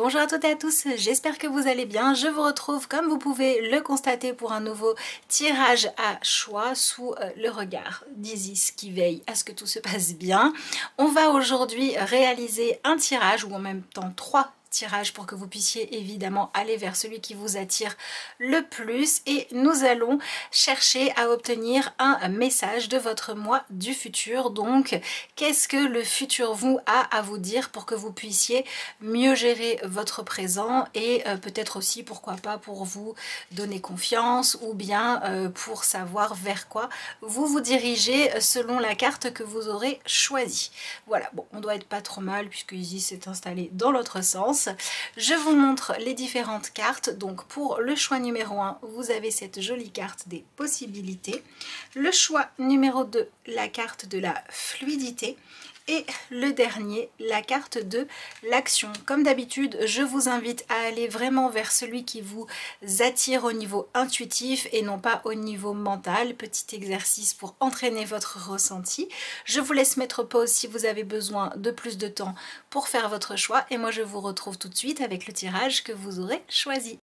Bonjour à toutes et à tous, j'espère que vous allez bien. Je vous retrouve comme vous pouvez le constater pour un nouveau tirage à choix sous le regard d'Isis qui veille à ce que tout se passe bien. On va aujourd'hui réaliser un tirage ou en même temps 3 tirage pour que vous puissiez évidemment aller vers celui qui vous attire le plus et nous allons chercher à obtenir un message de votre moi du futur. Donc qu'est-ce que le futur vous a à vous dire pour que vous puissiez mieux gérer votre présent et peut-être aussi pourquoi pas pour vous donner confiance ou bien pour savoir vers quoi vous vous dirigez selon la carte que vous aurez choisie. Voilà, bon, on doit être pas trop mal puisque Isis s'est installée dans l'autre sens. Je vous montre les différentes cartes. Donc pour le choix numéro 1, vous avez cette jolie carte des possibilités. Le choix numéro 2, la carte de la fluidité. Et le dernier, la carte de l'action. Comme d'habitude, je vous invite à aller vraiment vers celui qui vous attire au niveau intuitif et non pas au niveau mental. Petit exercice pour entraîner votre ressenti. Je vous laisse mettre pause si vous avez besoin de plus de temps pour faire votre choix. Et moi, je vous retrouve tout de suite avec le tirage que vous aurez choisi.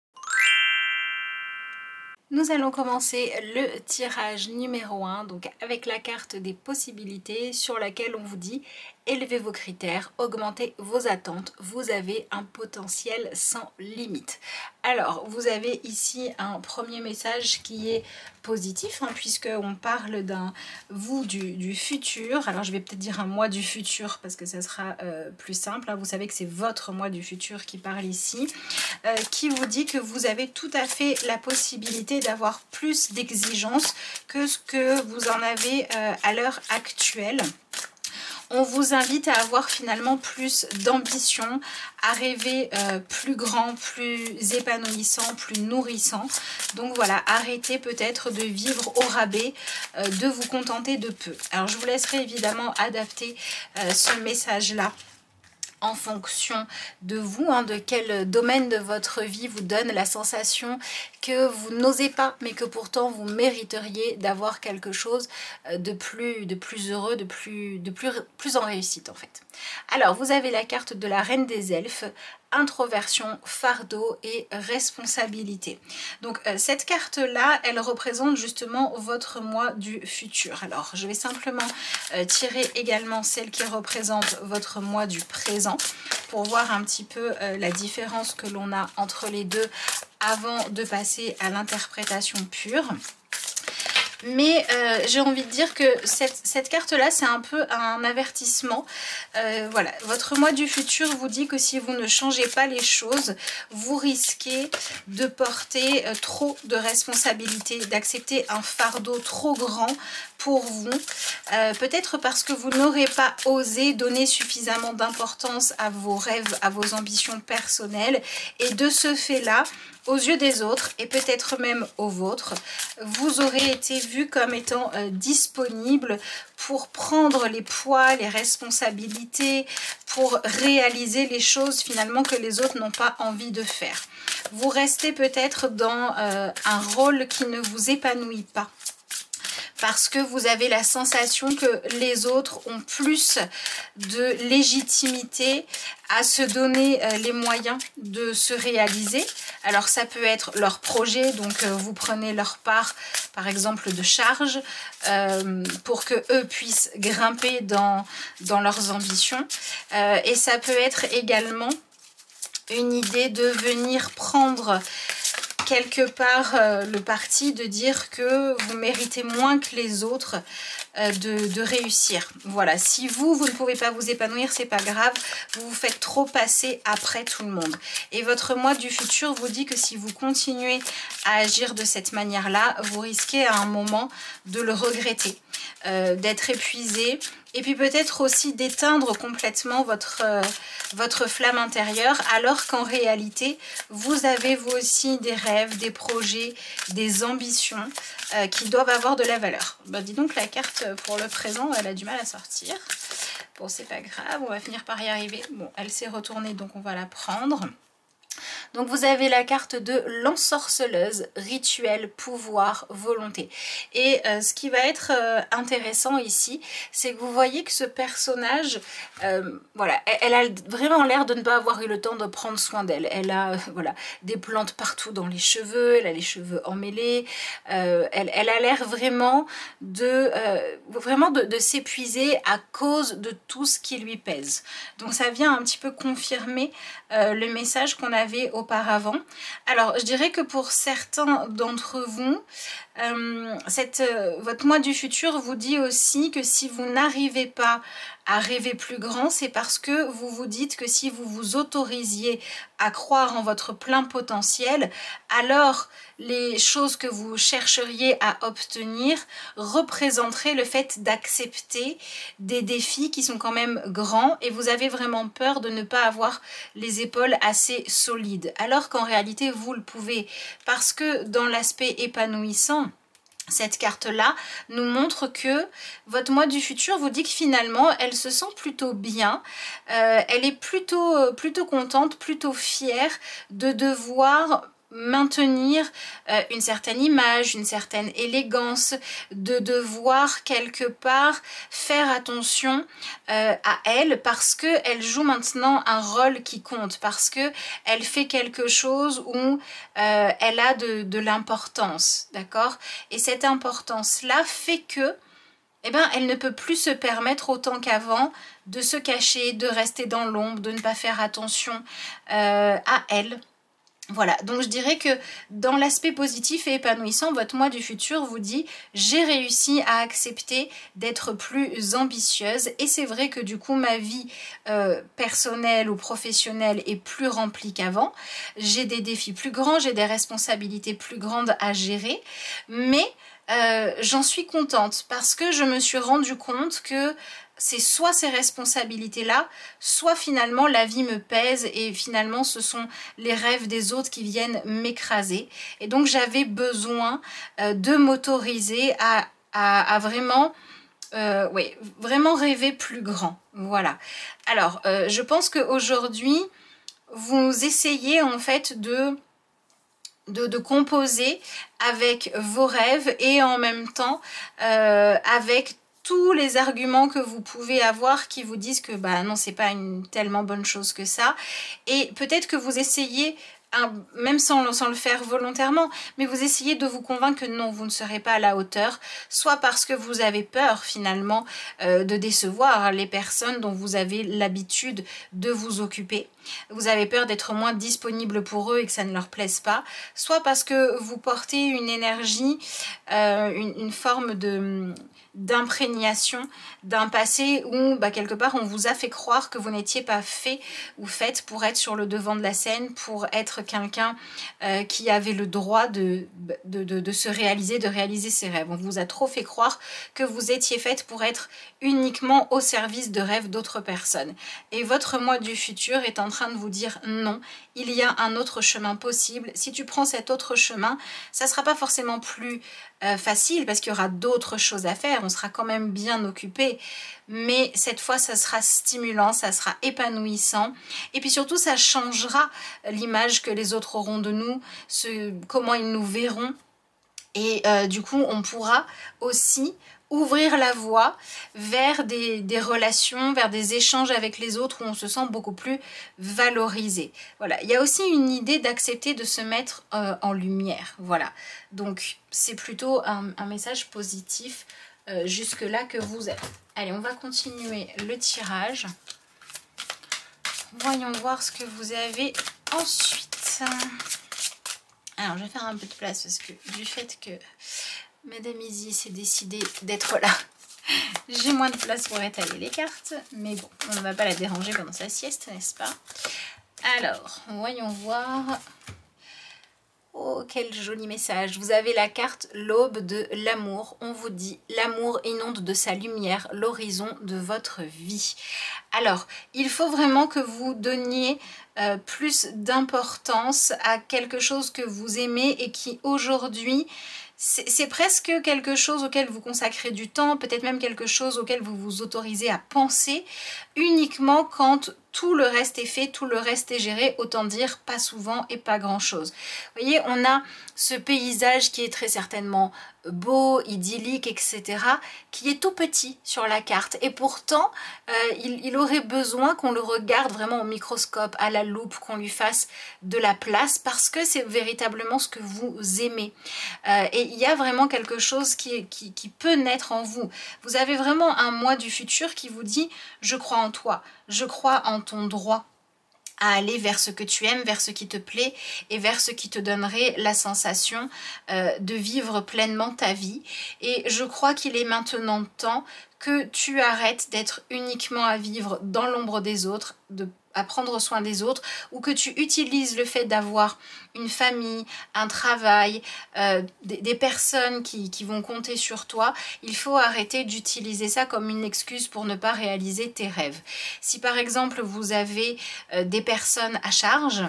Nous allons commencer le tirage numéro 1, donc avec la carte des possibilités sur laquelle on vous dit élevez vos critères, augmentez vos attentes, vous avez un potentiel sans limite. Alors vous avez ici un premier message qui est positif, puisqu'on parle d'un vous du futur. Alors je vais peut-être dire un moi du futur parce que ça sera plus simple. Vous savez que c'est votre moi du futur qui parle ici, qui vous dit que vous avez tout à fait la possibilité d'avoir plus d'exigences que ce que vous en avez à l'heure actuelle. On vous invite à avoir finalement plus d'ambition, à rêver plus grand, plus épanouissant, plus nourrissant. Donc voilà, arrêtez peut-être de vivre au rabais, de vous contenter de peu. Alors je vous laisserai évidemment adapter ce message-là en fonction de vous, de quel domaine de votre vie vous donne la sensation que vous n'osez pas, mais que pourtant vous mériteriez d'avoir quelque chose de plus heureux, de plus en réussite en fait. Alors vous avez la carte de la reine des elfes, introversion, fardeau et responsabilité. Donc cette carte là, elle représente justement votre moi du futur. Alors je vais simplement tirer également celle qui représente votre moi du présent pour voir un petit peu la différence que l'on a entre les deux avant de passer à l'interprétation pure. Mais j'ai envie de dire que cette carte-là, c'est un peu un avertissement. Voilà, votre moi du futur vous dit que si vous ne changez pas les choses, vous risquez de porter trop de responsabilités, d'accepter un fardeau trop grand pour vous. Peut-être parce que vous n'aurez pas osé donner suffisamment d'importance à vos rêves, à vos ambitions personnelles. Et de ce fait-là, aux yeux des autres et peut-être même aux vôtres, vous aurez été vu comme étant disponible pour prendre les poids, les responsabilités, pour réaliser les choses finalement que les autres n'ont pas envie de faire. Vous restez peut-être dans un rôle qui ne vous épanouit pas, parce que vous avez la sensation que les autres ont plus de légitimité à se donner les moyens de se réaliser. Alors ça peut être leur projet, donc vous prenez leur part par exemple de charge pour que eux puissent grimper dans leurs ambitions. Et ça peut être également une idée de venir prendre quelque part le parti de dire que vous méritez moins que les autres de réussir. Voilà, si vous ne pouvez pas vous épanouir, c'est pas grave, vous vous faites trop passer après tout le monde. Et votre moi du futur vous dit que si vous continuez à agir de cette manière-là, vous risquez à un moment de le regretter, d'être épuisé, et puis peut-être aussi d'éteindre complètement votre flamme intérieure, alors qu'en réalité, vous avez vous aussi des rêves, des projets, des ambitions qui doivent avoir de la valeur. Bah, dis donc, la carte pour le présent, elle a du mal à sortir. Bon, c'est pas grave, on va finir par y arriver. Bon, elle s'est retournée, donc on va la prendre. Donc vous avez la carte de l'ensorceleuse, rituel, pouvoir, volonté. Et ce qui va être intéressant ici, c'est que vous voyez que ce personnage, voilà, elle a vraiment l'air de ne pas avoir eu le temps de prendre soin d'elle. Elle a voilà, des plantes partout dans les cheveux, elle a les cheveux emmêlés, elle a l'air vraiment de s'épuiser à cause de tout ce qui lui pèse. Donc ça vient un petit peu confirmer le message qu'on avait auparavant. Alors je dirais que pour certains d'entre vous, votre moi du futur vous dit aussi que si vous n'arrivez pas à rêver plus grand, c'est parce que vous vous dites que si vous vous autorisiez à croire en votre plein potentiel, alors les choses que vous chercheriez à obtenir représenteraient le fait d'accepter des défis qui sont quand même grands et vous avez vraiment peur de ne pas avoir les épaules assez solides. Alors qu'en réalité, vous le pouvez parce que dans l'aspect épanouissant, cette carte-là nous montre que votre moi du futur vous dit que finalement, elle se sent plutôt bien, elle est plutôt contente, plutôt fière de devoir maintenir une certaine image, une certaine élégance, de devoir quelque part faire attention à elle parce qu'elle joue maintenant un rôle qui compte, parce qu'elle fait quelque chose où elle a de l'importance, d'accord? Et cette importance-là fait que eh ben, elle ne peut plus se permettre autant qu'avant de se cacher, de rester dans l'ombre, de ne pas faire attention à elle. Voilà, donc je dirais que dans l'aspect positif et épanouissant, votre moi du futur vous dit « j'ai réussi à accepter d'être plus ambitieuse » et c'est vrai que du coup ma vie personnelle ou professionnelle est plus remplie qu'avant. J'ai des défis plus grands, j'ai des responsabilités plus grandes à gérer, mais j'en suis contente parce que je me suis rendu compte que c'est soit ces responsabilités-là, soit finalement la vie me pèse et finalement ce sont les rêves des autres qui viennent m'écraser. Et donc j'avais besoin de m'autoriser à vraiment, oui, vraiment rêver plus grand. Voilà. Alors, je pense qu'aujourd'hui, vous essayez en fait de composer avec vos rêves et en même temps avec tous les arguments que vous pouvez avoir qui vous disent que bah non, c'est pas une tellement bonne chose que ça, et peut-être que vous essayez même sans le faire volontairement, mais vous essayez de vous convaincre que non, vous ne serez pas à la hauteur, soit parce que vous avez peur finalement de décevoir les personnes dont vous avez l'habitude de vous occuper, vous avez peur d'être moins disponible pour eux et que ça ne leur plaise pas, soit parce que vous portez une énergie, une forme d'imprégnation d'un passé où bah, quelque part on vous a fait croire que vous n'étiez pas fait ou faite pour être sur le devant de la scène, pour être quelqu'un qui avait le droit de se réaliser, de réaliser ses rêves. On vous a trop fait croire que vous étiez faite pour être uniquement au service de rêves d'autres personnes. Et votre moi du futur est en train de vous dire non, il y a un autre chemin possible. Si tu prends cet autre chemin, ça ne sera pas forcément plus facile parce qu'il y aura d'autres choses à faire, on sera quand même bien occupé, mais cette fois ça sera stimulant, ça sera épanouissant et puis surtout ça changera l'image que les autres auront de nous, comment ils nous verront et du coup on pourra aussi ouvrir la voie vers des relations, vers des échanges avec les autres où on se sent beaucoup plus valorisé. Voilà, il y a aussi une idée d'accepter de se mettre en lumière. Voilà, donc c'est plutôt un message positif jusque-là que vous avez. Allez, on va continuer le tirage. Voyons voir ce que vous avez ensuite. Alors, je vais faire un peu de place parce que du fait que Madame Izzy s'est décidée d'être là, j'ai moins de place pour étaler les cartes, mais bon, on ne va pas la déranger pendant sa sieste, n'est-ce pas? Alors, voyons voir. Oh, quel joli message. Vous avez la carte l'aube de l'amour. On vous dit l'amour inonde de sa lumière l'horizon de votre vie. Alors, il faut vraiment que vous donniez plus d'importance à quelque chose que vous aimez et qui aujourd'hui, c'est presque quelque chose auquel vous consacrez du temps, peut-être même quelque chose auquel vous vous autorisez à penser uniquement quand tout le reste est fait, tout le reste est géré, autant dire pas souvent et pas grand chose. Vous voyez, on a ce paysage qui est très certainement beau, idyllique, etc., qui est tout petit sur la carte. Et pourtant, il aurait besoin qu'on le regarde vraiment au microscope, à la loupe, qu'on lui fasse de la place, parce que c'est véritablement ce que vous aimez. Et il y a vraiment quelque chose qui peut naître en vous. Vous avez vraiment un moi du futur qui vous dit « Je crois en toi, je crois en ton droit ». À aller vers ce que tu aimes, vers ce qui te plaît et vers ce qui te donnerait la sensation de vivre pleinement ta vie. Et je crois qu'il est maintenant temps que tu arrêtes d'être uniquement à vivre dans l'ombre des autres, à prendre soin des autres, ou que tu utilises le fait d'avoir une famille, un travail, des personnes qui vont compter sur toi. Il faut arrêter d'utiliser ça comme une excuse pour ne pas réaliser tes rêves. Si par exemple vous avez des personnes à charge,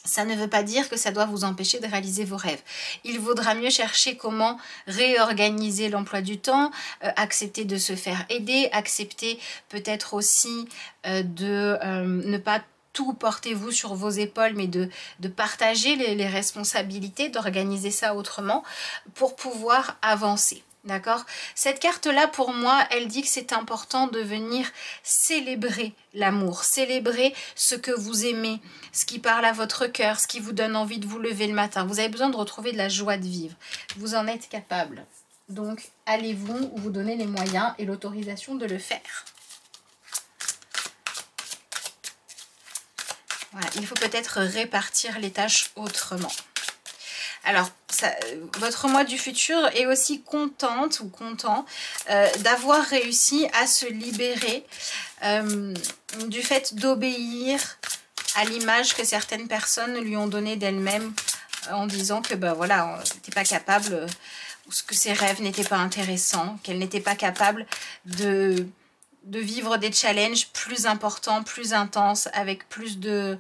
ça ne veut pas dire que ça doit vous empêcher de réaliser vos rêves. Il vaudra mieux chercher comment réorganiser l'emploi du temps, accepter de se faire aider, accepter peut-être aussi de ne pas tout porter vous sur vos épaules, mais de partager les responsabilités, d'organiser ça autrement pour pouvoir avancer. D'accord? Cette carte-là, pour moi, elle dit que c'est important de venir célébrer l'amour, célébrer ce que vous aimez, ce qui parle à votre cœur, ce qui vous donne envie de vous lever le matin. Vous avez besoin de retrouver de la joie de vivre. Vous en êtes capable. Donc, allez-vous vous donner les moyens et l'autorisation de le faire. Voilà, il faut peut-être répartir les tâches autrement. Alors, votre moi du futur est aussi contente ou content d'avoir réussi à se libérer du fait d'obéir à l'image que certaines personnes lui ont donnée d'elles-mêmes en disant que ben voilà, n'était pas capable, ou que ses rêves n'étaient pas intéressants, qu'elle n'était pas capable de vivre des challenges plus importants, plus intenses, avec plus de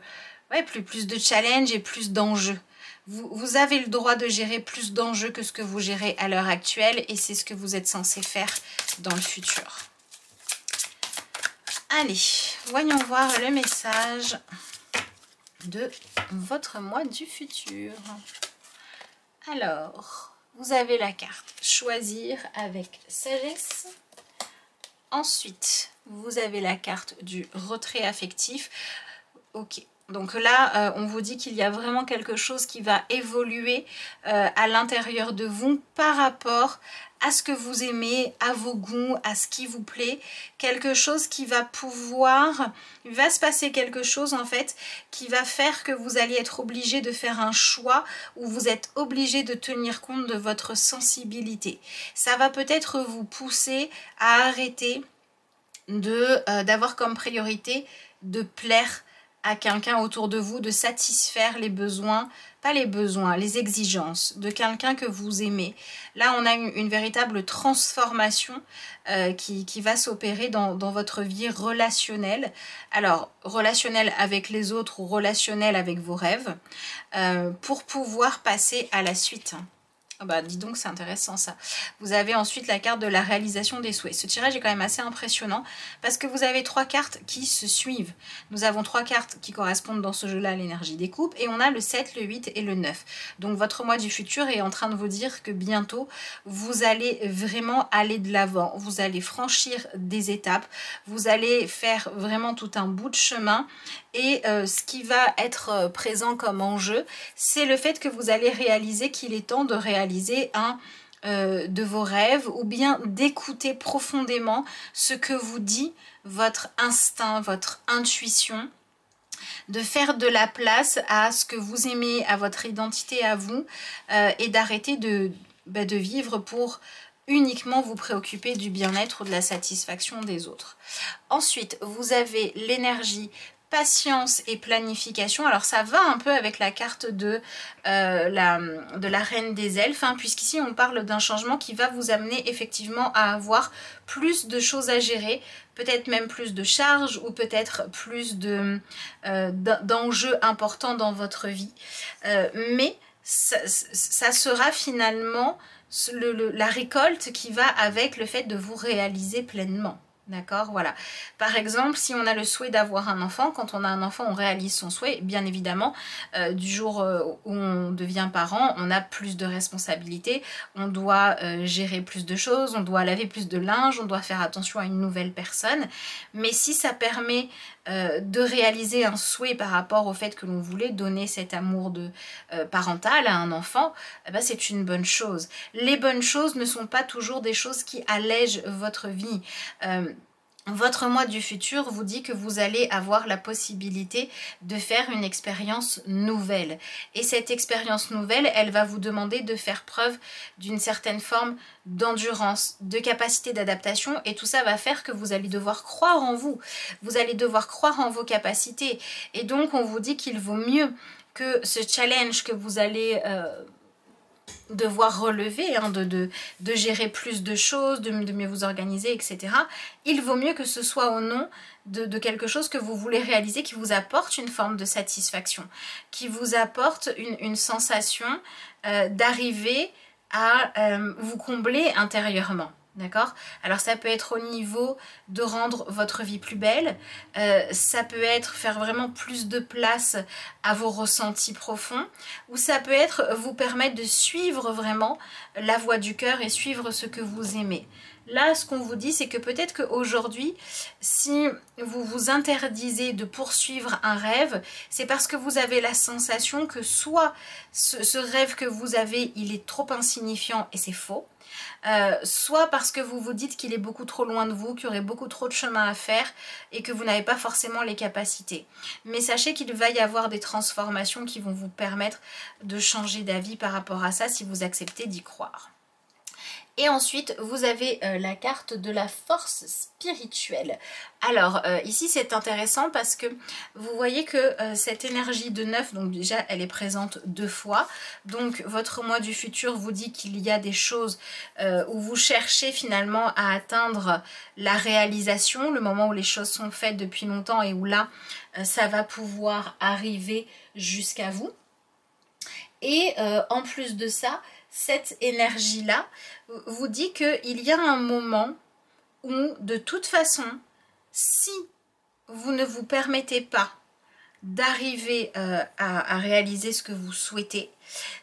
challenges et plus d'enjeux. Vous avez le droit de gérer plus d'enjeux que ce que vous gérez à l'heure actuelle et c'est ce que vous êtes censé faire dans le futur. Allez, voyons voir le message de votre moi du futur. Alors, vous avez la carte choisir avec sagesse. Ensuite, vous avez la carte du retrait affectif. Ok. Donc là, on vous dit qu'il y a vraiment quelque chose qui va évoluer à l'intérieur de vous par rapport à ce que vous aimez, à vos goûts, à ce qui vous plaît. Quelque chose qui va pouvoir... Il va se passer quelque chose en fait qui va faire que vous allez être obligé de faire un choix où vous êtes obligé de tenir compte de votre sensibilité. Ça va peut-être vous pousser à arrêter d'avoir comme priorité de plaire à quelqu'un autour de vous, de satisfaire les besoins, pas les besoins, les exigences de quelqu'un que vous aimez. Là, on a une véritable transformation qui va s'opérer dans votre vie relationnelle. Alors, relationnelle avec les autres ou relationnelle avec vos rêves, pour pouvoir passer à la suite. Ah bah, dis donc, c'est intéressant ça. Vous avez ensuite la carte de la réalisation des souhaits. Ce tirage est quand même assez impressionnant parce que vous avez 3 cartes qui se suivent. Nous avons 3 cartes qui correspondent dans ce jeu-là à l'énergie des coupes et on a le 7, le 8 et le 9. Donc votre moi du futur est en train de vous dire que bientôt, vous allez vraiment aller de l'avant. Vous allez franchir des étapes. Vous allez faire vraiment tout un bout de chemin. Et ce qui va être présent comme enjeu, c'est le fait que vous allez réaliser qu'il est temps de réaliser un de vos rêves ou bien d'écouter profondément ce que vous dit votre instinct, votre intuition, de faire de la place à ce que vous aimez, à votre identité, à vous, et d'arrêter de vivre pour uniquement vous préoccuper du bien-être ou de la satisfaction des autres. Ensuite, vous avez l'énergie patience et planification. Alors ça va un peu avec la carte de la reine des elfes, hein, puisqu'ici on parle d'un changement qui va vous amener effectivement à avoir plus de choses à gérer, peut-être même plus de charges ou peut-être plus d'enjeux importants dans votre vie. Mais ça sera finalement la récolte qui va avec le fait de vous réaliser pleinement. D'accord, voilà. Par exemple, si on a le souhait d'avoir un enfant, quand on a un enfant, on réalise son souhait. Bien évidemment, du jour où on devient parent, on a plus de responsabilités, on doit gérer plus de choses, on doit laver plus de linge, on doit faire attention à une nouvelle personne. Mais si ça permet de réaliser un souhait par rapport au fait que l'on voulait donner cet amour parental à un enfant, eh ben, c'est une bonne chose. Les bonnes choses ne sont pas toujours des choses qui allègent votre vie. Votre moi du futur vous dit que vous allez avoir la possibilité de faire une expérience nouvelle. Et cette expérience nouvelle, elle va vous demander de faire preuve d'une certaine forme d'endurance, de capacité d'adaptation. Et tout ça va faire que vous allez devoir croire en vous. Vous allez devoir croire en vos capacités. Et donc, on vous dit qu'il vaut mieux que ce challenge que vous allez devoir relever, hein, de gérer plus de choses, de mieux vous organiser, etc. Il vaut mieux que ce soit au nom de quelque chose que vous voulez réaliser, qui vous apporte une forme de satisfaction, qui vous apporte une sensation d'arriver à vous combler intérieurement. D'accord? Alors ça peut être au niveau de rendre votre vie plus belle, ça peut être faire vraiment plus de place à vos ressentis profonds, ou ça peut être vous permettre de suivre vraiment la voie du cœur et suivre ce que vous aimez. Là, ce qu'on vous dit, c'est que peut-être qu'aujourd'hui, si vous vous interdisez de poursuivre un rêve, c'est parce que vous avez la sensation que soit ce rêve que vous avez, il est trop insignifiant et c'est faux, soit parce que vous vous dites qu'il est beaucoup trop loin de vous, qu'il y aurait beaucoup trop de chemin à faire et que vous n'avez pas forcément les capacités. Mais sachez qu'il va y avoir des transformations qui vont vous permettre de changer d'avis par rapport à ça si vous acceptez d'y croire. Et ensuite, vous avez la carte de la force spirituelle. Alors, ici, c'est intéressant parce que vous voyez que cette énergie de 9, donc déjà, elle est présente 2 fois. Donc, votre moi du futur vous dit qu'il y a des choses où vous cherchez finalement à atteindre la réalisation, le moment où les choses sont faites depuis longtemps et où là, ça va pouvoir arriver jusqu'à vous. Et en plus de ça, cette énergie-là vous dit qu'il y a un moment où, de toute façon, si vous ne vous permettez pas d'arriver à réaliser ce que vous souhaitez,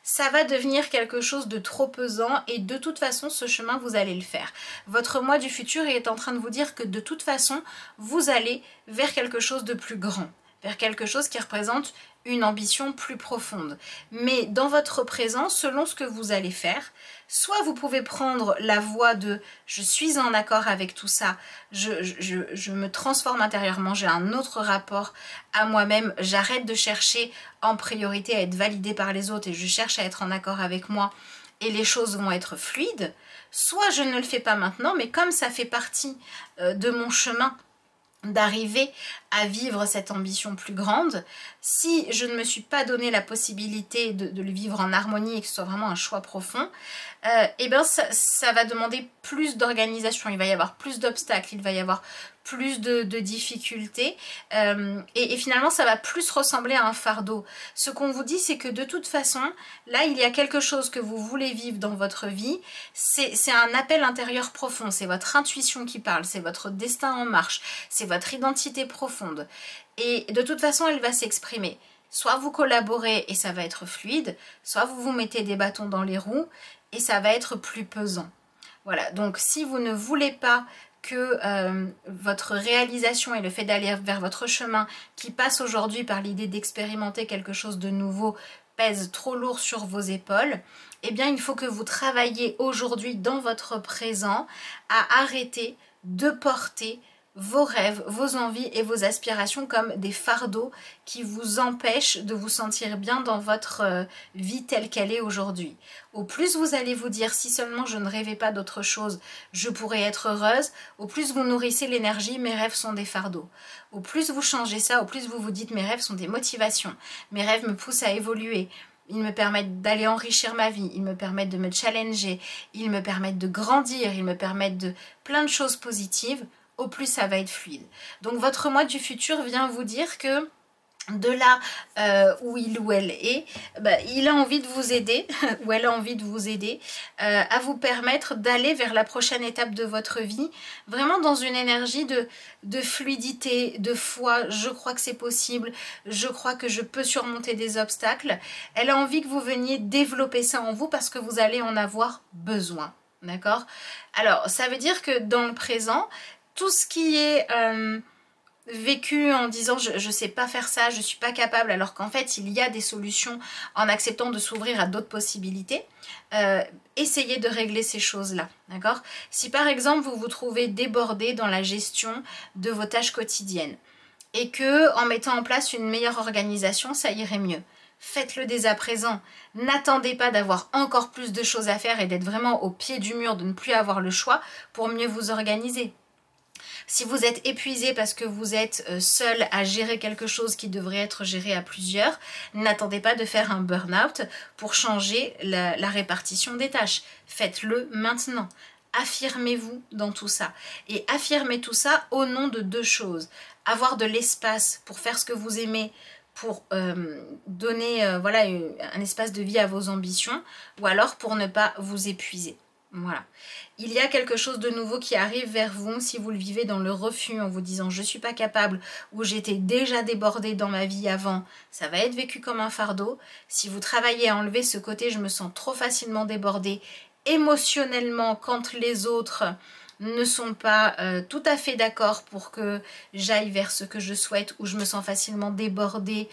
ça va devenir quelque chose de trop pesant et de toute façon, ce chemin, vous allez le faire. Votre moi du futur est en train de vous dire que de toute façon, vous allez vers quelque chose de plus grand, vers quelque chose qui représente une ambition plus profonde. Mais dans votre présent, selon ce que vous allez faire, soit vous pouvez prendre la voie de « je suis en accord avec tout ça, je me transforme intérieurement, j'ai un autre rapport à moi-même, j'arrête de chercher en priorité à être validée par les autres et je cherche à être en accord avec moi et les choses vont être fluides », soit je ne le fais pas maintenant, mais comme ça fait partie de mon chemin, d'arriver à vivre cette ambition plus grande, si je ne me suis pas donné la possibilité de le vivre en harmonie et que ce soit vraiment un choix profond, et bien ça va demander plus d'organisation, il va y avoir plus d'obstacles, il va y avoir plus de difficultés et finalement ça va plus ressembler à un fardeau. Ce qu'on vous dit, c'est que de toute façon, là il y a quelque chose que vous voulez vivre dans votre vie, c'est un appel intérieur profond, c'est votre intuition qui parle, c'est votre destin en marche, c'est votre identité profonde et de toute façon elle va s'exprimer. Soit vous collaborez et ça va être fluide, soit vous vous mettez des bâtons dans les roues et ça va être plus pesant. Voilà, donc si vous ne voulez pas que votre réalisation et le fait d'aller vers votre chemin qui passe aujourd'hui par l'idée d'expérimenter quelque chose de nouveau pèse trop lourd sur vos épaules, eh bien il faut que vous travailliez aujourd'hui dans votre présent à arrêter de porter vos rêves, vos envies et vos aspirations comme des fardeaux qui vous empêchent de vous sentir bien dans votre vie telle qu'elle est aujourd'hui. Au plus vous allez vous dire si seulement je ne rêvais pas d'autre chose, je pourrais être heureuse, au plus vous nourrissez l'énergie, mes rêves sont des fardeaux. Au plus vous changez ça, au plus vous vous dites mes rêves sont des motivations, mes rêves me poussent à évoluer. Ils me permettent d'aller enrichir ma vie, ils me permettent de me challenger, ils me permettent de grandir, ils me permettent de plein de choses positives. Au plus ça va être fluide. Donc votre moi du futur vient vous dire que de là où il ou elle est, bah, il a envie de vous aider, ou elle a envie de vous aider, à vous permettre d'aller vers la prochaine étape de votre vie, vraiment dans une énergie de fluidité, de foi. Je crois que c'est possible, je crois que je peux surmonter des obstacles. Elle a envie que vous veniez développer ça en vous parce que vous allez en avoir besoin, d'accord? Alors, ça veut dire que dans le présent, tout ce qui est vécu en disant je sais pas faire ça, je suis pas capable, alors qu'en fait il y a des solutions en acceptant de s'ouvrir à d'autres possibilités, essayez de régler ces choses-là, d'accord? Si par exemple vous vous trouvez débordé dans la gestion de vos tâches quotidiennes et que en mettant en place une meilleure organisation, ça irait mieux. Faites-le dès à présent. N'attendez pas d'avoir encore plus de choses à faire et d'être vraiment au pied du mur, de ne plus avoir le choix pour mieux vous organiser. Si vous êtes épuisé parce que vous êtes seul à gérer quelque chose qui devrait être géré à plusieurs, n'attendez pas de faire un burn-out pour changer la répartition des tâches. Faites-le maintenant. Affirmez-vous dans tout ça. Et affirmez tout ça au nom de deux choses. Avoir de l'espace pour faire ce que vous aimez, pour donner voilà, un espace de vie à vos ambitions, ou alors pour ne pas vous épuiser. Voilà. Il y a quelque chose de nouveau qui arrive vers vous si vous le vivez dans le refus en vous disant je suis pas capable ou j'étais déjà débordée dans ma vie avant, ça va être vécu comme un fardeau. Si vous travaillez à enlever ce côté je me sens trop facilement débordée émotionnellement quand les autres ne sont pas tout à fait d'accord pour que j'aille vers ce que je souhaite ou je me sens facilement débordée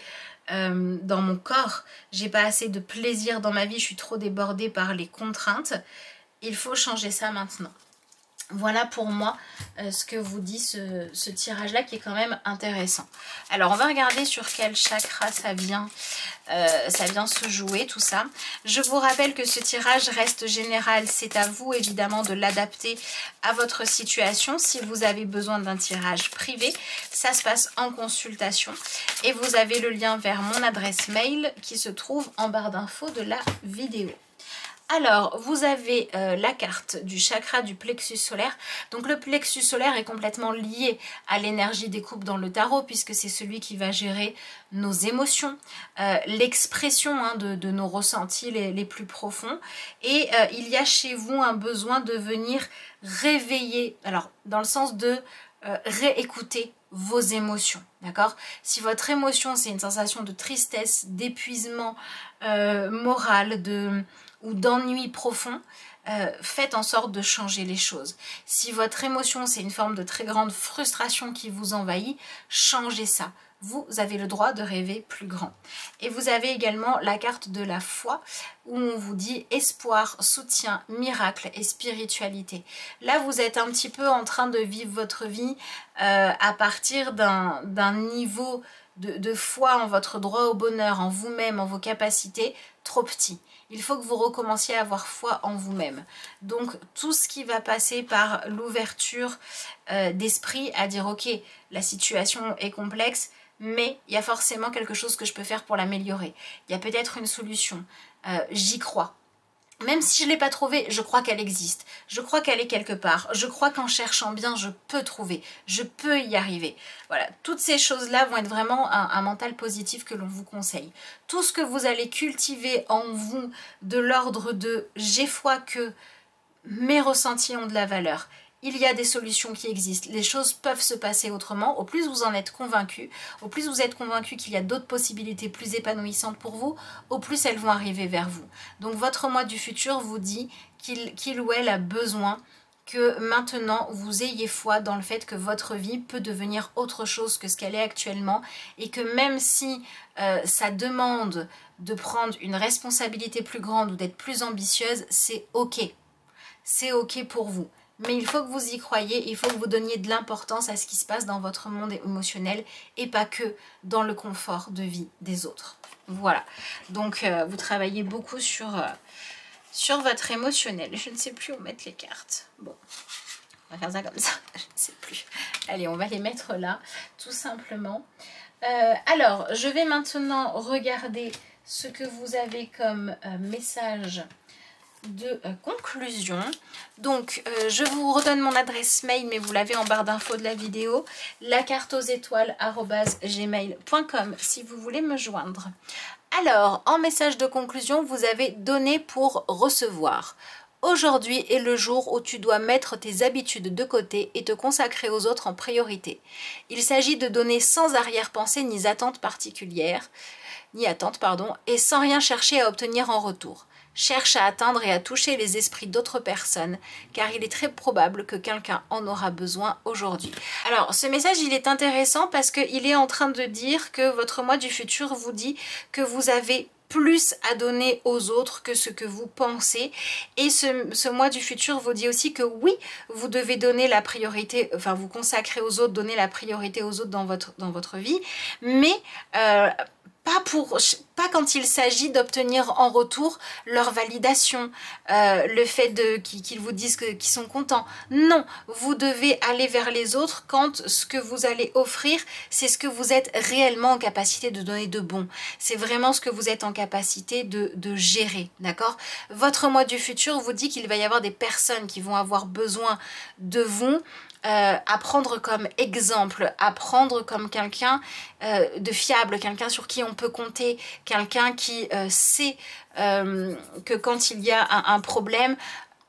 dans mon corps, j'ai pas assez de plaisir dans ma vie, je suis trop débordée par les contraintes. Il faut changer ça maintenant. Voilà pour moi ce que vous dit ce tirage-là qui est quand même intéressant. Alors on va regarder sur quel chakra ça vient se jouer tout ça. Je vous rappelle que ce tirage reste général. C'est à vous évidemment de l'adapter à votre situation. Si vous avez besoin d'un tirage privé, ça se passe en consultation. Et vous avez le lien vers mon adresse mail qui se trouve en barre d'infos de la vidéo. Alors, vous avez la carte du chakra du plexus solaire. Donc le plexus solaire est complètement lié à l'énergie des coupes dans le tarot puisque c'est celui qui va gérer nos émotions, l'expression de nos ressentis les plus profonds. Et il y a chez vous un besoin de venir réveiller, alors dans le sens de réécouter vos émotions, d'accord? Si votre émotion c'est une sensation de tristesse, d'épuisement moral, ou d'ennui profond, faites en sorte de changer les choses. Si votre émotion, c'est une forme de très grande frustration qui vous envahit, changez ça. Vous avez le droit de rêver plus grand. Et vous avez également la carte de la foi où on vous dit espoir, soutien, miracle et spiritualité. Là, vous êtes un petit peu en train de vivre votre vie à partir d'un niveau de foi en votre droit au bonheur, en vous-même, en vos capacités, trop petit. Il faut que vous recommenciez à avoir foi en vous-même. Donc tout ce qui va passer par l'ouverture d'esprit à dire ok, la situation est complexe, mais il y a forcément quelque chose que je peux faire pour l'améliorer. Il y a peut-être une solution. J'y crois. Même si je ne l'ai pas trouvée, je crois qu'elle existe. Je crois qu'elle est quelque part. Je crois qu'en cherchant bien, je peux trouver. Je peux y arriver. Voilà, toutes ces choses-là vont être vraiment un mental positif que l'on vous conseille. Tout ce que vous allez cultiver en vous de l'ordre de « j'ai foi que mes ressentis ont de la valeur ». Il y a des solutions qui existent, les choses peuvent se passer autrement. Au plus vous en êtes convaincu, au plus vous êtes convaincu qu'il y a d'autres possibilités plus épanouissantes pour vous, au plus elles vont arriver vers vous. Donc votre moi du futur vous dit qu'il ou elle a besoin que maintenant vous ayez foi dans le fait que votre vie peut devenir autre chose que ce qu'elle est actuellement et que même si ça demande de prendre une responsabilité plus grande ou d'être plus ambitieuse, c'est ok. C'est ok pour vous. Mais il faut que vous y croyiez, il faut que vous donniez de l'importance à ce qui se passe dans votre monde émotionnel et pas que dans le confort de vie des autres. Voilà, donc vous travaillez beaucoup sur votre émotionnel. Je ne sais plus où mettre les cartes. Bon, on va faire ça comme ça, je ne sais plus. Allez, on va les mettre là, tout simplement. Alors, je vais maintenant regarder ce que vous avez comme message de conclusion. Donc, je vous redonne mon adresse mail, mais vous l'avez en barre d'infos de la vidéo. lacarteauxétoiles@gmail.com si vous voulez me joindre. Alors, en message de conclusion, vous avez donné pour recevoir. Aujourd'hui est le jour où tu dois mettre tes habitudes de côté et te consacrer aux autres en priorité. Il s'agit de donner sans arrière-pensée ni attente particulière, et sans rien chercher à obtenir en retour. Cherche à atteindre et à toucher les esprits d'autres personnes, car il est très probable que quelqu'un en aura besoin aujourd'hui. Alors, ce message, il est intéressant parce qu'il est en train de dire que votre moi du futur vous dit que vous avez plus à donner aux autres que ce que vous pensez, et ce moi du futur vous dit aussi que oui, vous devez donner la priorité, enfin vous consacrer aux autres, donner la priorité aux autres dans votre vie, mais pas quand il s'agit d'obtenir en retour leur validation, le fait qu'ils vous disent qu'ils sont contents. Non, vous devez aller vers les autres quand ce que vous allez offrir, c'est ce que vous êtes réellement en capacité de donner de bon. C'est vraiment ce que vous êtes en capacité de gérer, d'accord? Votre moi du futur vous dit qu'il va y avoir des personnes qui vont avoir besoin de vous, à prendre comme exemple, à prendre comme quelqu'un de fiable, quelqu'un sur qui on peut compter, quelqu'un qui sait que quand il y a un problème,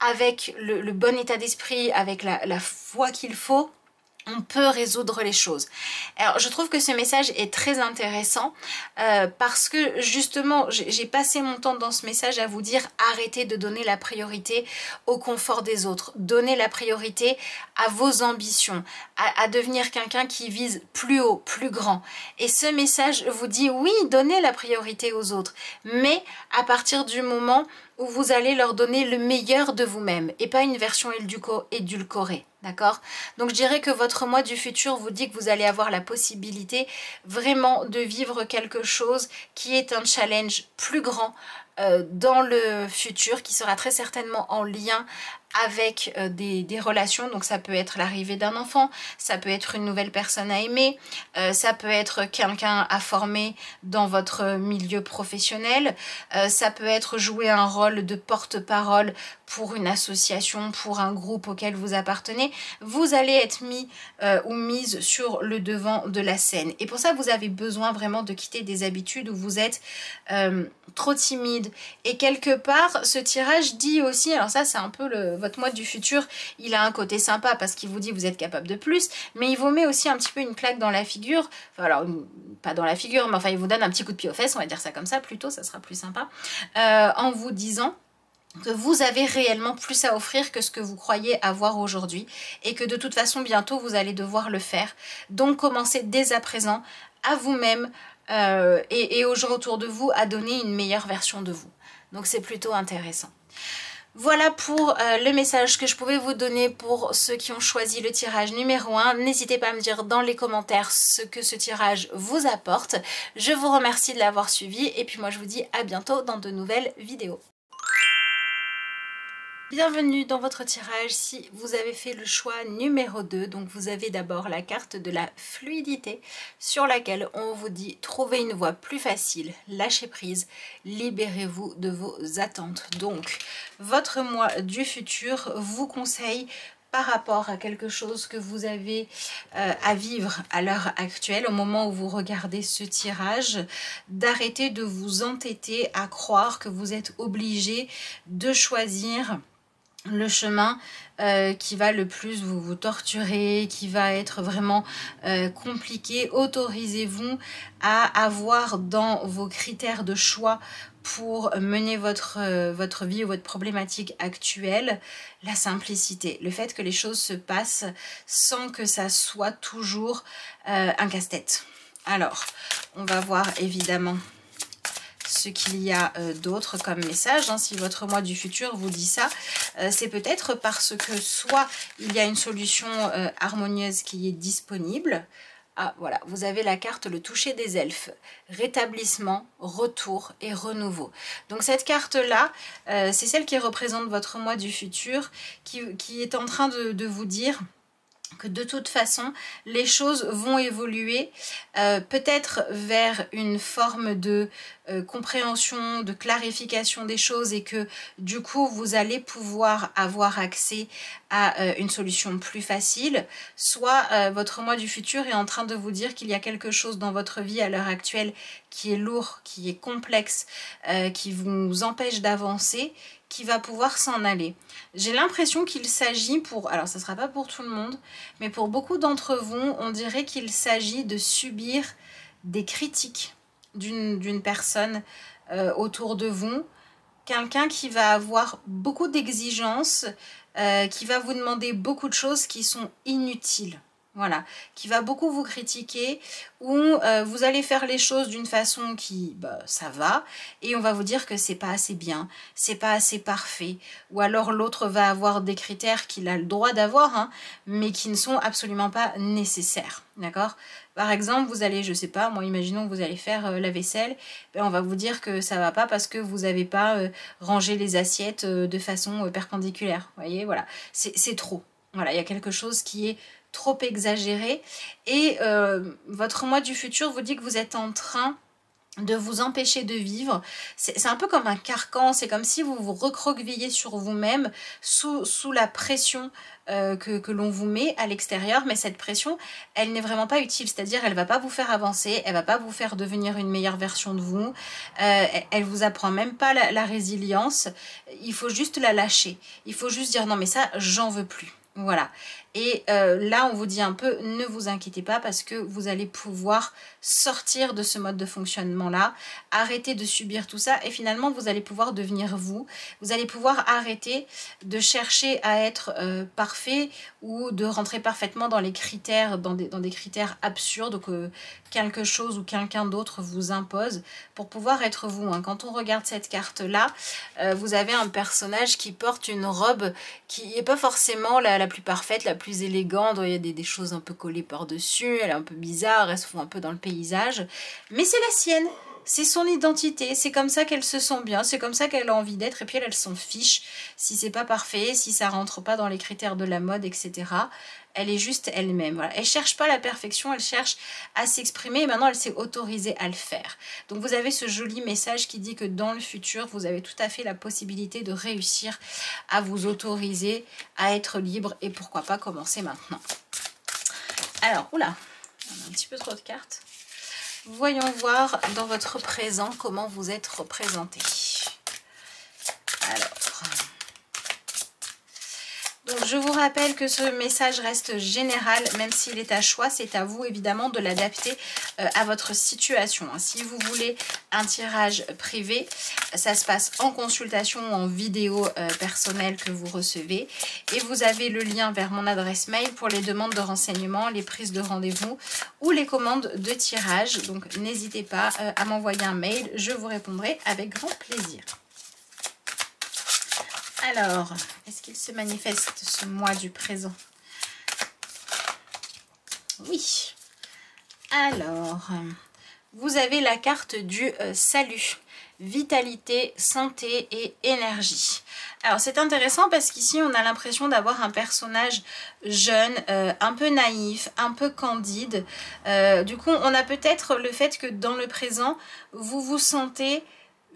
avec le bon état d'esprit, avec la foi qu'il faut, on peut résoudre les choses. Alors je trouve que ce message est très intéressant parce que justement j'ai passé mon temps dans ce message à vous dire arrêtez de donner la priorité au confort des autres, donnez la priorité à vos ambitions, à devenir quelqu'un qui vise plus haut, plus grand. Et ce message vous dit oui, donnez la priorité aux autres, mais à partir du moment où vous allez leur donner le meilleur de vous-même et pas une version édulcorée, d'accord? Donc je dirais que votre moi du futur vous dit que vous allez avoir la possibilité vraiment de vivre quelque chose qui est un challenge plus grand dans le futur, qui sera très certainement en lien avec des relations. Donc ça peut être l'arrivée d'un enfant, ça peut être une nouvelle personne à aimer, ça peut être quelqu'un à former dans votre milieu professionnel, ça peut être jouer un rôle de porte-parole pour une association, pour un groupe auquel vous appartenez. Vous allez être mis ou mise sur le devant de la scène. Et pour ça, vous avez besoin vraiment de quitter des habitudes où vous êtes trop timide. Et quelque part, ce tirage dit aussi, alors ça c'est un peu votre moi du futur, il a un côté sympa parce qu'il vous dit vous êtes capable de plus, mais il vous met aussi un petit peu une claque dans la figure, enfin, alors pas dans la figure, mais enfin il vous donne un petit coup de pied aux fesses, on va dire ça comme ça plutôt, ça sera plus sympa, en vous disant que vous avez réellement plus à offrir que ce que vous croyez avoir aujourd'hui et que de toute façon bientôt vous allez devoir le faire. Donc commencez dès à présent à vous-même et aux gens autour de vous à donner une meilleure version de vous. Donc c'est plutôt intéressant. Voilà pour le message que je pouvais vous donner pour ceux qui ont choisi le tirage numéro 1. N'hésitez pas à me dire dans les commentaires ce que ce tirage vous apporte. Je vous remercie de l'avoir suivi et puis moi je vous dis à bientôt dans de nouvelles vidéos. Bienvenue dans votre tirage si vous avez fait le choix numéro 2. Donc vous avez d'abord la carte de la fluidité sur laquelle on vous dit trouvez une voie plus facile, lâchez prise, libérez-vous de vos attentes. Donc votre moi du futur vous conseille par rapport à quelque chose que vous avez à vivre à l'heure actuelle, au moment où vous regardez ce tirage, d'arrêter de vous entêter à croire que vous êtes obligé de choisir le chemin qui va le plus vous torturer, qui va être vraiment compliqué. Autorisez-vous à avoir dans vos critères de choix pour mener votre vie ou votre problématique actuelle, la simplicité, le fait que les choses se passent sans que ça soit toujours un casse-tête. Alors, on va voir évidemment ce qu'il y a d'autre comme message, hein. Si votre moi du futur vous dit ça, c'est peut-être parce que soit il y a une solution harmonieuse qui est disponible. Ah voilà, vous avez la carte le toucher des elfes, rétablissement, retour et renouveau. Donc cette carte là, c'est celle qui représente votre moi du futur, qui est en train de vous dire que de toute façon les choses vont évoluer peut-être vers une forme de compréhension, de clarification des choses et que du coup vous allez pouvoir avoir accès à une solution plus facile, soit votre moi du futur est en train de vous dire qu'il y a quelque chose dans votre vie à l'heure actuelle qui est lourd, qui est complexe, qui vous empêche d'avancer, qui va pouvoir s'en aller. J'ai l'impression qu'il s'agit pour, alors ça ne sera pas pour tout le monde, mais pour beaucoup d'entre vous, on dirait qu'il s'agit de subir des critiques d'une personne autour de vous, quelqu'un qui va avoir beaucoup d'exigences, qui va vous demander beaucoup de choses qui sont inutiles. Voilà, qui va beaucoup vous critiquer, ou vous allez faire les choses d'une façon qui, ça va, et on va vous dire que c'est pas assez bien, c'est pas assez parfait, ou alors l'autre va avoir des critères qu'il a le droit d'avoir, hein, mais qui ne sont absolument pas nécessaires, d'accord? Par exemple, vous allez, je sais pas, moi imaginons que vous allez faire la vaisselle, on va vous dire que ça va pas parce que vous n'avez pas rangé les assiettes de façon perpendiculaire, vous voyez, voilà, c'est trop. Voilà, il y a quelque chose qui est trop exagéré et votre moi du futur vous dit que vous êtes en train de vous empêcher de vivre. C'est un peu comme un carcan, c'est comme si vous vous recroquevillez sur vous-même sous la pression que l'on vous met à l'extérieur, mais cette pression, elle n'est vraiment pas utile, c'est-à-dire elle va pas vous faire avancer, elle va pas vous faire devenir une meilleure version de vous, elle vous apprend même pas la résilience, il faut juste la lâcher, il faut juste dire non mais ça j'en veux plus. Voilà, et là on vous dit un peu ne vous inquiétez pas parce que vous allez pouvoir sortir de ce mode de fonctionnement là, arrêter de subir tout ça et finalement vous allez pouvoir devenir vous, vous allez pouvoir arrêter de chercher à être parfait ou de rentrer parfaitement dans les critères, dans des critères absurdes que quelque chose ou quelqu'un d'autre vous impose pour pouvoir être vous, hein. Quand on regarde cette carte là, vous avez un personnage qui porte une robe qui n'est pas forcément la plus parfaite, la plus élégante, il y a des choses un peu collées par-dessus, elle est un peu bizarre, elle se fout un peu dans le paysage, mais c'est la sienne, c'est son identité, c'est comme ça qu'elle se sent bien, c'est comme ça qu'elle a envie d'être, et puis elle s'en fiche si c'est pas parfait, si ça rentre pas dans les critères de la mode, etc. Elle est juste elle-même, voilà. Elle cherche pas la perfection, elle cherche à s'exprimer et maintenant elle s'est autorisée à le faire. Donc vous avez ce joli message qui dit que dans le futur, vous avez tout à fait la possibilité de réussir à vous autoriser à être libre et pourquoi pas commencer maintenant. Alors, oula, on a un petit peu trop de cartes. Voyons voir dans votre présent comment vous êtes représenté. Alors... Donc je vous rappelle que ce message reste général, même s'il est à choix, c'est à vous évidemment de l'adapter à votre situation. Si vous voulez un tirage privé, ça se passe en consultation ou en vidéo personnelle que vous recevez. Et vous avez le lien vers mon adresse mail pour les demandes de renseignements, les prises de rendez-vous ou les commandes de tirage. Donc n'hésitez pas à m'envoyer un mail, je vous répondrai avec grand plaisir. Alors, est-ce qu'il se manifeste ce mois du présent? Oui. Alors, vous avez la carte du salut, vitalité, santé et énergie. Alors, c'est intéressant parce qu'ici, on a l'impression d'avoir un personnage jeune, un peu naïf, un peu candide. Du coup, on a peut-être le fait que dans le présent, vous vous sentez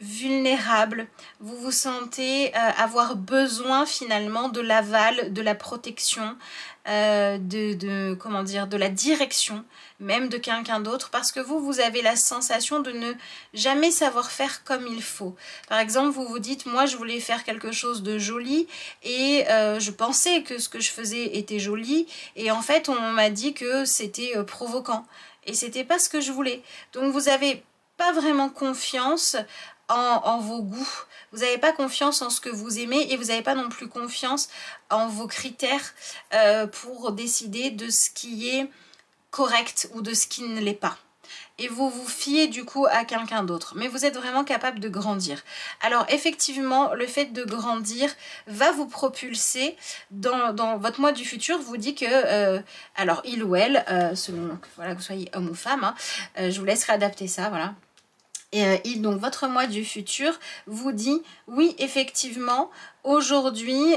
vulnérable, vous vous sentez avoir besoin finalement de l'aval, de la protection, comment dire, de la direction même de quelqu'un d'autre parce que vous avez la sensation de ne jamais savoir faire comme il faut. Par exemple, vous vous dites, moi je voulais faire quelque chose de joli et je pensais que ce que je faisais était joli et en fait on m'a dit que c'était provoquant et c'était pas ce que je voulais. Donc vous avez pas vraiment confiance en vos goûts, vous n'avez pas confiance en ce que vous aimez et vous n'avez pas non plus confiance en vos critères pour décider de ce qui est correct ou de ce qui ne l'est pas. Et vous vous fiez du coup à quelqu'un d'autre. Mais vous êtes vraiment capable de grandir. Alors effectivement, le fait de grandir va vous propulser dans votre moi du futur. Vous dit que, alors il ou elle, selon voilà, que vous soyez homme ou femme, hein, je vous laisserai adapter ça, voilà. Et donc votre moi du futur vous dit oui effectivement aujourd'hui,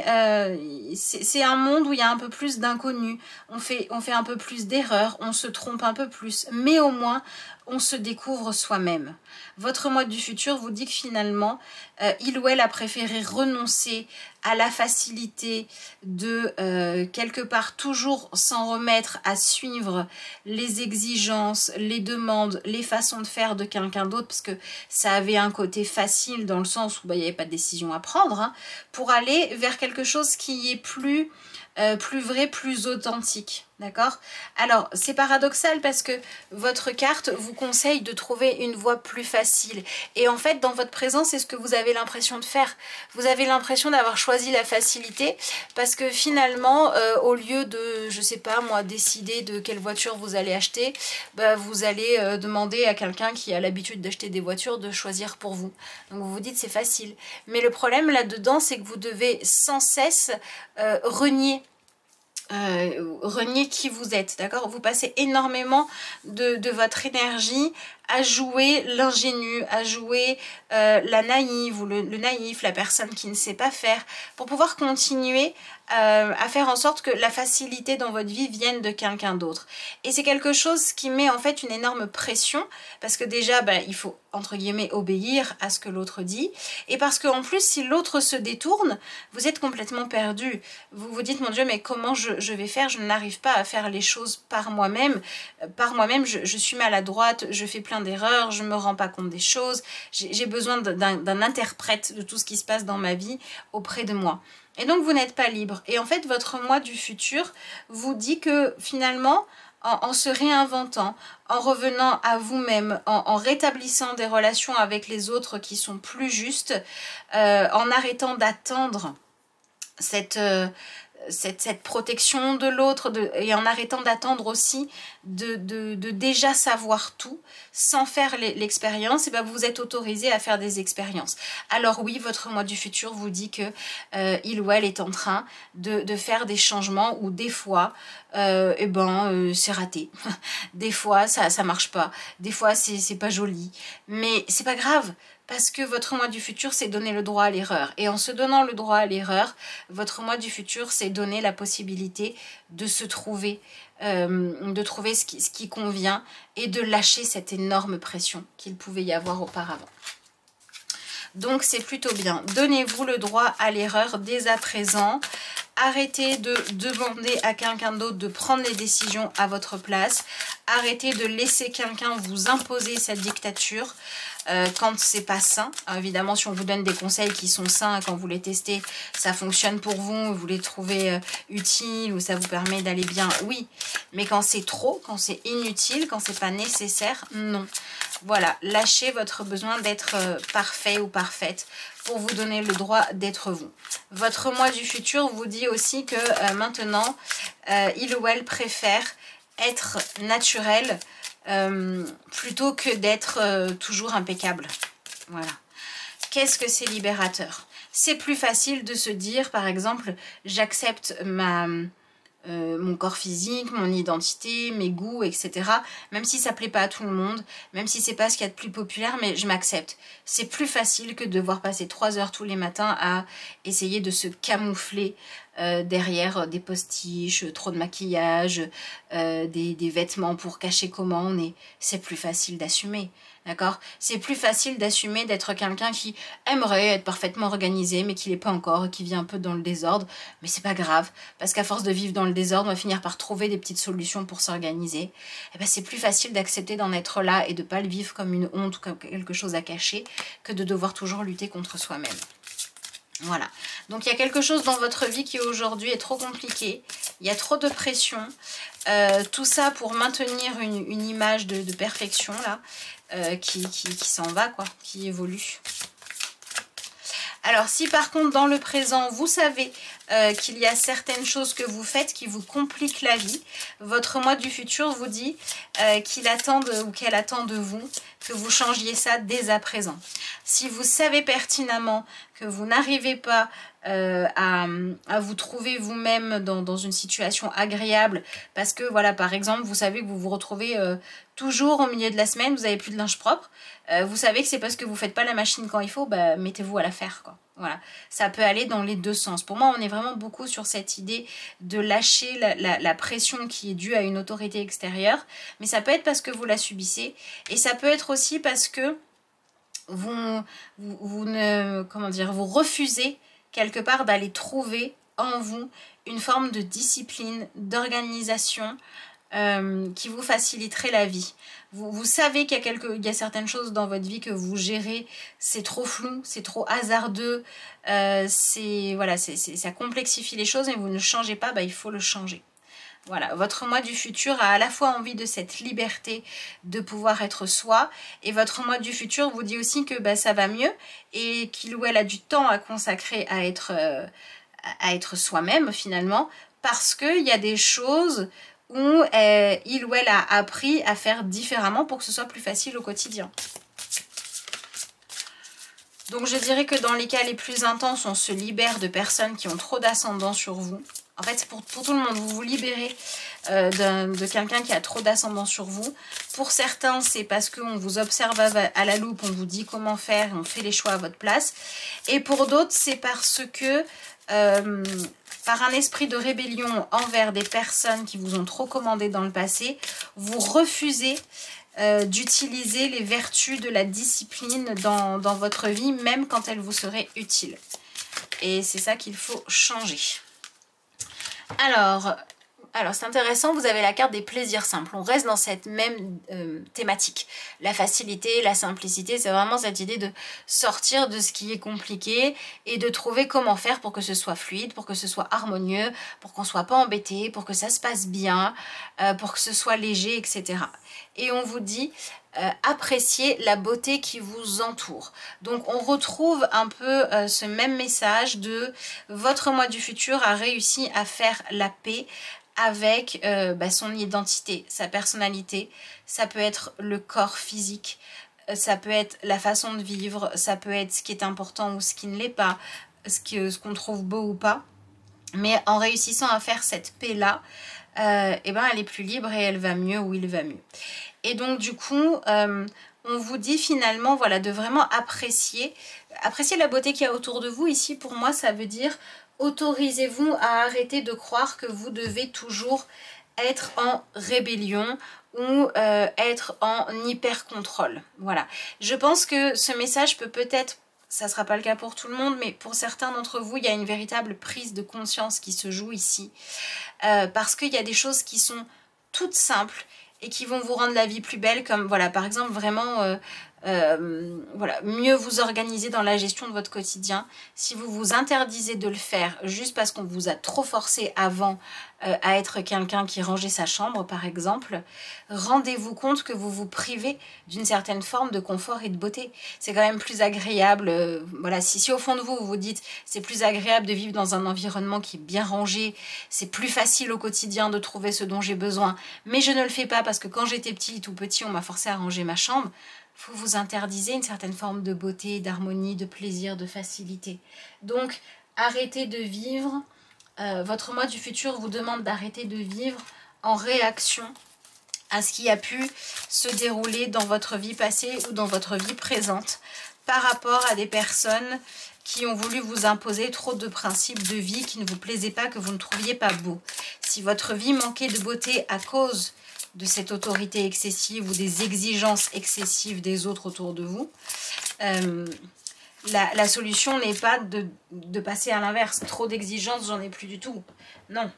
c'est un monde où il y a un peu plus d'inconnus. On fait un peu plus d'erreurs, on se trompe un peu plus, mais au moins, on se découvre soi-même. Votre moi du futur vous dit que finalement, il ou elle a préféré renoncer à la facilité de quelque part toujours s'en remettre à suivre les exigences, les demandes, les façons de faire de quelqu'un d'autre, parce que ça avait un côté facile dans le sens où il n'y avait pas de décision à prendre, hein, pour aller vers quelque chose qui est plus vrai, plus authentique. D'accord? Alors, c'est paradoxal parce que votre carte vous conseille de trouver une voie plus facile. Et en fait, dans votre présent, c'est ce que vous avez l'impression de faire. Vous avez l'impression d'avoir choisi la facilité parce que finalement, au lieu de, je sais pas moi, décider de quelle voiture vous allez acheter, bah, vous allez demander à quelqu'un qui a l'habitude d'acheter des voitures de choisir pour vous. Donc vous vous dites c'est facile. Mais le problème là-dedans, c'est que vous devez sans cesse renier qui vous êtes, d'accord? Vous passez énormément de votre énergie à jouer l'ingénu, à jouer la naïve ou le naïf, la personne qui ne sait pas faire, pour pouvoir continuer à faire en sorte que la facilité dans votre vie vienne de quelqu'un d'autre. Et c'est quelque chose qui met en fait une énorme pression, parce que déjà, il faut entre guillemets obéir à ce que l'autre dit, et parce qu'en plus, si l'autre se détourne, vous êtes complètement perdu. Vous vous dites, mon Dieu, mais comment je vais faire? Je n'arrive pas à faire les choses par moi-même. Par moi-même, je suis maladroite, je fais plein d'erreurs, je me rends pas compte des choses, j'ai besoin d'un interprète de tout ce qui se passe dans ma vie auprès de moi. Et donc vous n'êtes pas libre. Et en fait, votre moi du futur vous dit que finalement, en se réinventant, en revenant à vous-même, en rétablissant des relations avec les autres qui sont plus justes, en arrêtant d'attendre cette protection de l'autre et en arrêtant d'attendre aussi de déjà savoir tout sans faire l'expérience, et vous vous êtes autorisé à faire des expériences. Alors oui, votre moi du futur vous dit que il ou elle est en train de faire des changements où des fois c'est raté, des fois ça marche pas, des fois c'est pas joli, mais c'est pas grave. Parce que votre moi du futur, c'est donner le droit à l'erreur. Et en se donnant le droit à l'erreur, votre moi du futur, c'est donner la possibilité de se trouver, de trouver ce qui convient et de lâcher cette énorme pression qu'il pouvait y avoir auparavant. Donc c'est plutôt bien. Donnez-vous le droit à l'erreur dès à présent. Arrêtez de demander à quelqu'un d'autre de prendre les décisions à votre place. Arrêtez de laisser quelqu'un vous imposer cette dictature quand c'est pas sain. Évidemment, si on vous donne des conseils qui sont sains, quand vous les testez, ça fonctionne pour vous, vous les trouvez utiles ou ça vous permet d'aller bien, oui. Mais quand c'est trop, quand c'est inutile, quand c'est pas nécessaire, non. Voilà, lâchez votre besoin d'être parfait ou parfaite pour vous donner le droit d'être vous. Votre moi du futur vous dit aussi que maintenant, il ou elle préfère être naturel plutôt que d'être toujours impeccable. Voilà. Qu'est-ce que c'est libérateur? C'est plus facile de se dire, par exemple, j'accepte mon corps physique, mon identité, mes goûts, etc. Même si ça plaît pas à tout le monde, même si c'est pas ce qu'il y a de plus populaire, mais je m'accepte. C'est plus facile que de devoir passer 3 heures tous les matins à essayer de se camoufler derrière des postiches, trop de maquillage, des vêtements pour cacher comment on est. C'est plus facile d'assumer. D'accord? C'est plus facile d'assumer d'être quelqu'un qui aimerait être parfaitement organisé, mais qui l'est pas encore, qui vit un peu dans le désordre. Mais c'est pas grave, parce qu'à force de vivre dans le désordre, on va finir par trouver des petites solutions pour s'organiser. Et c'est plus facile d'accepter d'en être là et de pas le vivre comme une honte ou comme quelque chose à cacher, que de devoir toujours lutter contre soi-même. Voilà, donc il y a quelque chose dans votre vie qui aujourd'hui est trop compliqué, il y a trop de pression, tout ça pour maintenir une image de perfection là, qui s'en va, quoi, qui évolue. Alors si par contre dans le présent vous savez qu'il y a certaines choses que vous faites qui vous compliquent la vie, votre moi du futur vous dit qu'il attend ou qu'elle attend de vous que vous changiez ça dès à présent. Si vous savez pertinemment que vous n'arrivez pas à vous trouver vous-même dans une situation agréable, parce que voilà, par exemple, vous savez que vous vous retrouvez toujours au milieu de la semaine, vous n'avez plus de linge propre, vous savez que c'est parce que vous ne faites pas la machine quand il faut, bah mettez-vous à la faire, quoi. Voilà, ça peut aller dans les deux sens. Pour moi, on est vraiment beaucoup sur cette idée de lâcher la pression qui est due à une autorité extérieure, mais ça peut être parce que vous la subissez, et ça peut être aussi parce que vous refusez quelque part d'aller trouver en vous une forme de discipline, d'organisation qui vous faciliterait la vie. Vous savez qu'il y a certaines choses dans votre vie que vous gérez, c'est trop flou, c'est trop hasardeux, ça complexifie les choses et vous ne changez pas, bah, il faut le changer. Voilà, votre moi du futur a à la fois envie de cette liberté de pouvoir être soi, et votre moi du futur vous dit aussi que bah, ça va mieux et qu'il ou elle a du temps à consacrer à être soi-même finalement, parce qu'il y a des choses où il ou elle a appris à faire différemment pour que ce soit plus facile au quotidien. Donc je dirais que dans les cas les plus intenses, on se libère de personnes qui ont trop d'ascendant sur vous. En fait, c'est pour tout le monde, vous vous libérez de quelqu'un qui a trop d'ascendant sur vous. Pour certains, c'est parce qu'on vous observe à la loupe, on vous dit comment faire, on fait les choix à votre place. Et pour d'autres, c'est parce que, par un esprit de rébellion envers des personnes qui vous ont trop commandé dans le passé, vous refusez d'utiliser les vertus de la discipline dans votre vie, même quand elle vous serait utile. Et c'est ça qu'il faut changer. Alors c'est intéressant, vous avez la carte des plaisirs simples. On reste dans cette même thématique. La facilité, la simplicité, c'est vraiment cette idée de sortir de ce qui est compliqué et de trouver comment faire pour que ce soit fluide, pour que ce soit harmonieux, pour qu'on ne soit pas embêté, pour que ça se passe bien, pour que ce soit léger, etc. Et on vous dit appréciez la beauté qui vous entoure. Donc on retrouve un peu ce même message de votre moi du futur a réussi à faire la paix avec son identité, sa personnalité. Ça peut être le corps physique, ça peut être la façon de vivre, ça peut être ce qui est important ou ce qui ne l'est pas, ce qu'on trouve beau ou pas. Mais en réussissant à faire cette paix-là, elle est plus libre et elle va mieux ou il va mieux. Et donc du coup, on vous dit finalement voilà, de vraiment apprécier la beauté qu'il y a autour de vous. Ici, pour moi, ça veut dire autorisez-vous à arrêter de croire que vous devez toujours être en rébellion ou être en hyper-contrôle. Voilà. Je pense que ce message peut-être, ça ne sera pas le cas pour tout le monde, mais pour certains d'entre vous, il y a une véritable prise de conscience qui se joue ici. Parce qu'il y a des choses qui sont toutes simples et qui vont vous rendre la vie plus belle, comme voilà, par exemple vraiment voilà, mieux vous organiser dans la gestion de votre quotidien. Si vous vous interdisez de le faire juste parce qu'on vous a trop forcé avant à être quelqu'un qui rangeait sa chambre par exemple, rendez-vous compte que vous vous privez d'une certaine forme de confort et de beauté. C'est quand même plus agréable, voilà, si au fond de vous vous dites c'est plus agréable de vivre dans un environnement qui est bien rangé, c'est plus facile au quotidien de trouver ce dont j'ai besoin, mais je ne le fais pas parce que quand j'étais petite ou petit on m'a forcé à ranger ma chambre. Vous vous interdisez une certaine forme de beauté, d'harmonie, de plaisir, de facilité. Donc, arrêtez de vivre. Votre moi du futur vous demande d'arrêter de vivre en réaction à ce qui a pu se dérouler dans votre vie passée ou dans votre vie présente par rapport à des personnes qui ont voulu vous imposer trop de principes de vie qui ne vous plaisaient pas, que vous ne trouviez pas beaux. Si votre vie manquait de beauté à cause de cette autorité excessive ou des exigences excessives des autres autour de vous, la solution n'est pas de passer à l'inverse. Trop d'exigences, j'en ai plus du tout. Non.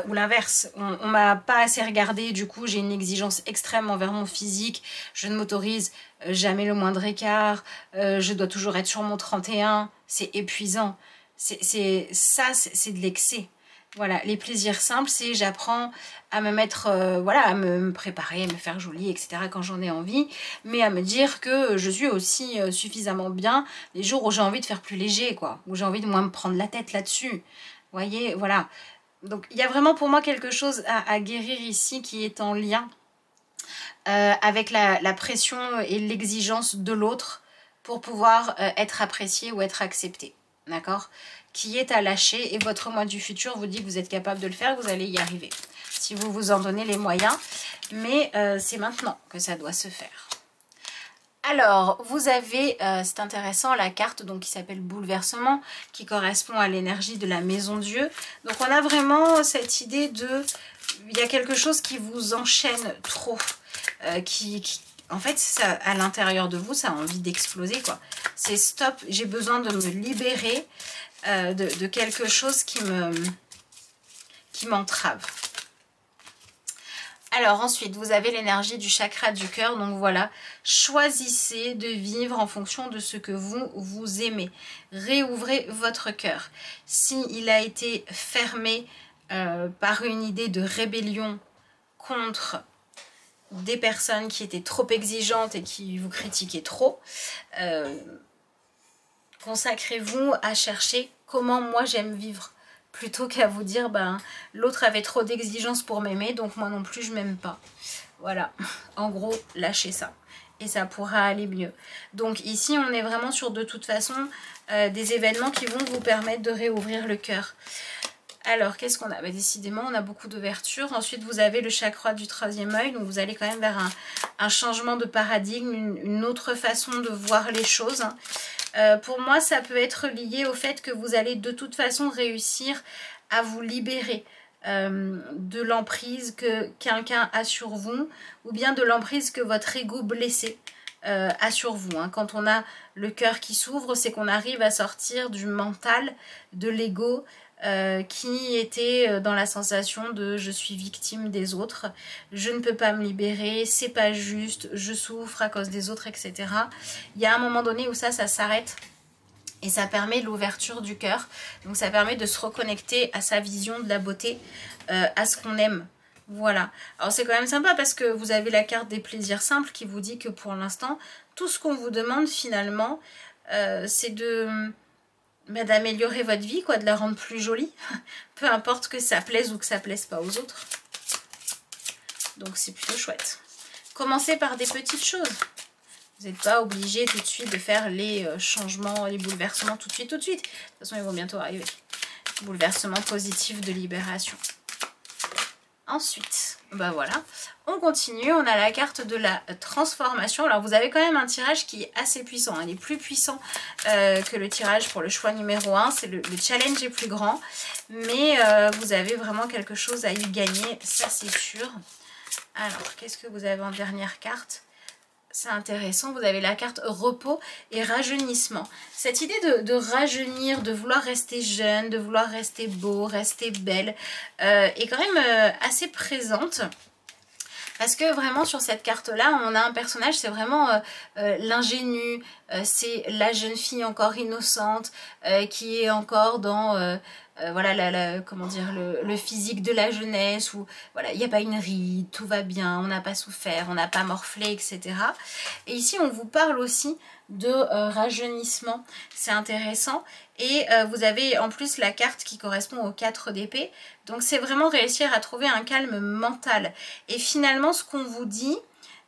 Ou l'inverse, on m'a pas assez regardé, du coup j'ai une exigence extrême envers mon physique, je ne m'autorise jamais le moindre écart, je dois toujours être sur mon 31, c'est épuisant. C'est de l'excès. Voilà, les plaisirs simples, c'est j'apprends à me mettre, voilà, à me préparer, à me faire jolie, etc. quand j'en ai envie, mais à me dire que je suis aussi suffisamment bien les jours où j'ai envie de faire plus léger, quoi, où j'ai envie de moins me prendre la tête là-dessus. Vous voyez, voilà. Donc il y a vraiment pour moi quelque chose à guérir ici qui est en lien avec la pression et l'exigence de l'autre pour pouvoir être apprécié ou être accepté. D'accord ? qui est à lâcher et votre moi du futur vous dit que vous êtes capable de le faire, que vous allez y arriver si vous vous en donnez les moyens, mais c'est maintenant que ça doit se faire. Alors, vous avez, c'est intéressant, la carte donc qui s'appelle bouleversement, qui correspond à l'énergie de la maison Dieu. Donc on a vraiment cette idée de, il y a quelque chose qui vous enchaîne trop, en fait, ça, à l'intérieur de vous, ça a envie d'exploser, quoi. C'est stop, j'ai besoin de me libérer de quelque chose qui m'entrave. Alors ensuite, vous avez l'énergie du chakra du cœur. Donc voilà, choisissez de vivre en fonction de ce que vous aimez. Réouvrez votre cœur. S'il a été fermé par une idée de rébellion contre des personnes qui étaient trop exigeantes et qui vous critiquaient trop, consacrez-vous à chercher comment moi j'aime vivre, plutôt qu'à vous dire ben l'autre avait trop d'exigences pour m'aimer, donc moi non plus je m'aime pas. Voilà, en gros lâchez ça et ça pourra aller mieux. Donc ici on est vraiment sur de toute façon des événements qui vont vous permettre de réouvrir le cœur. Alors, qu'est-ce qu'on a? Bah, décidément, on a beaucoup d'ouverture. Ensuite, vous avez le chakra du troisième œil. Donc, vous allez quand même vers un changement de paradigme, une autre façon de voir les choses. Pour moi, ça peut être lié au fait que vous allez de toute façon réussir à vous libérer de l'emprise que quelqu'un a sur vous, ou bien de l'emprise que votre ego blessé a sur vous. Hein. Quand on a le cœur qui s'ouvre, c'est qu'on arrive à sortir du mental, de l'ego, qui était dans la sensation de je suis victime des autres, je ne peux pas me libérer, c'est pas juste, je souffre à cause des autres, etc. Il y a un moment donné où ça s'arrête et ça permet l'ouverture du cœur. Donc ça permet de se reconnecter à sa vision de la beauté, à ce qu'on aime. Voilà. Alors c'est quand même sympa parce que vous avez la carte des plaisirs simples qui vous dit que pour l'instant, tout ce qu'on vous demande finalement, c'est d'améliorer votre vie, quoi, de la rendre plus jolie, peu importe que ça plaise ou que ça plaise pas aux autres. Donc c'est plutôt chouette. Commencez par des petites choses. Vous n'êtes pas obligé tout de suite de faire les changements, les bouleversements tout de suite. De toute façon, ils vont bientôt arriver. Bouleversement positif de libération. Ensuite, bah voilà, on continue, on a la carte de la transformation. Alors vous avez quand même un tirage qui est assez puissant, hein. Il est plus puissant que le tirage pour le choix numéro 1, c'est le challenge est plus grand, mais vous avez vraiment quelque chose à y gagner, ça c'est sûr. Alors, qu'est-ce que vous avez en dernière carte? C'est intéressant, vous avez la carte repos et rajeunissement. Cette idée de rajeunir, de vouloir rester jeune, de vouloir rester beau, rester belle, est quand même assez présente. Parce que vraiment sur cette carte-là, on a un personnage, c'est vraiment l'ingénue, c'est la jeune fille encore innocente, qui est encore dans... voilà, comment dire, le physique de la jeunesse, où voilà, il n'y a pas une ride, tout va bien, on n'a pas souffert, on n'a pas morflé, etc. Et ici, on vous parle aussi de rajeunissement, c'est intéressant. Et vous avez en plus la carte qui correspond aux 4 d'épée. Donc c'est vraiment réussir à trouver un calme mental. Et finalement, ce qu'on vous dit,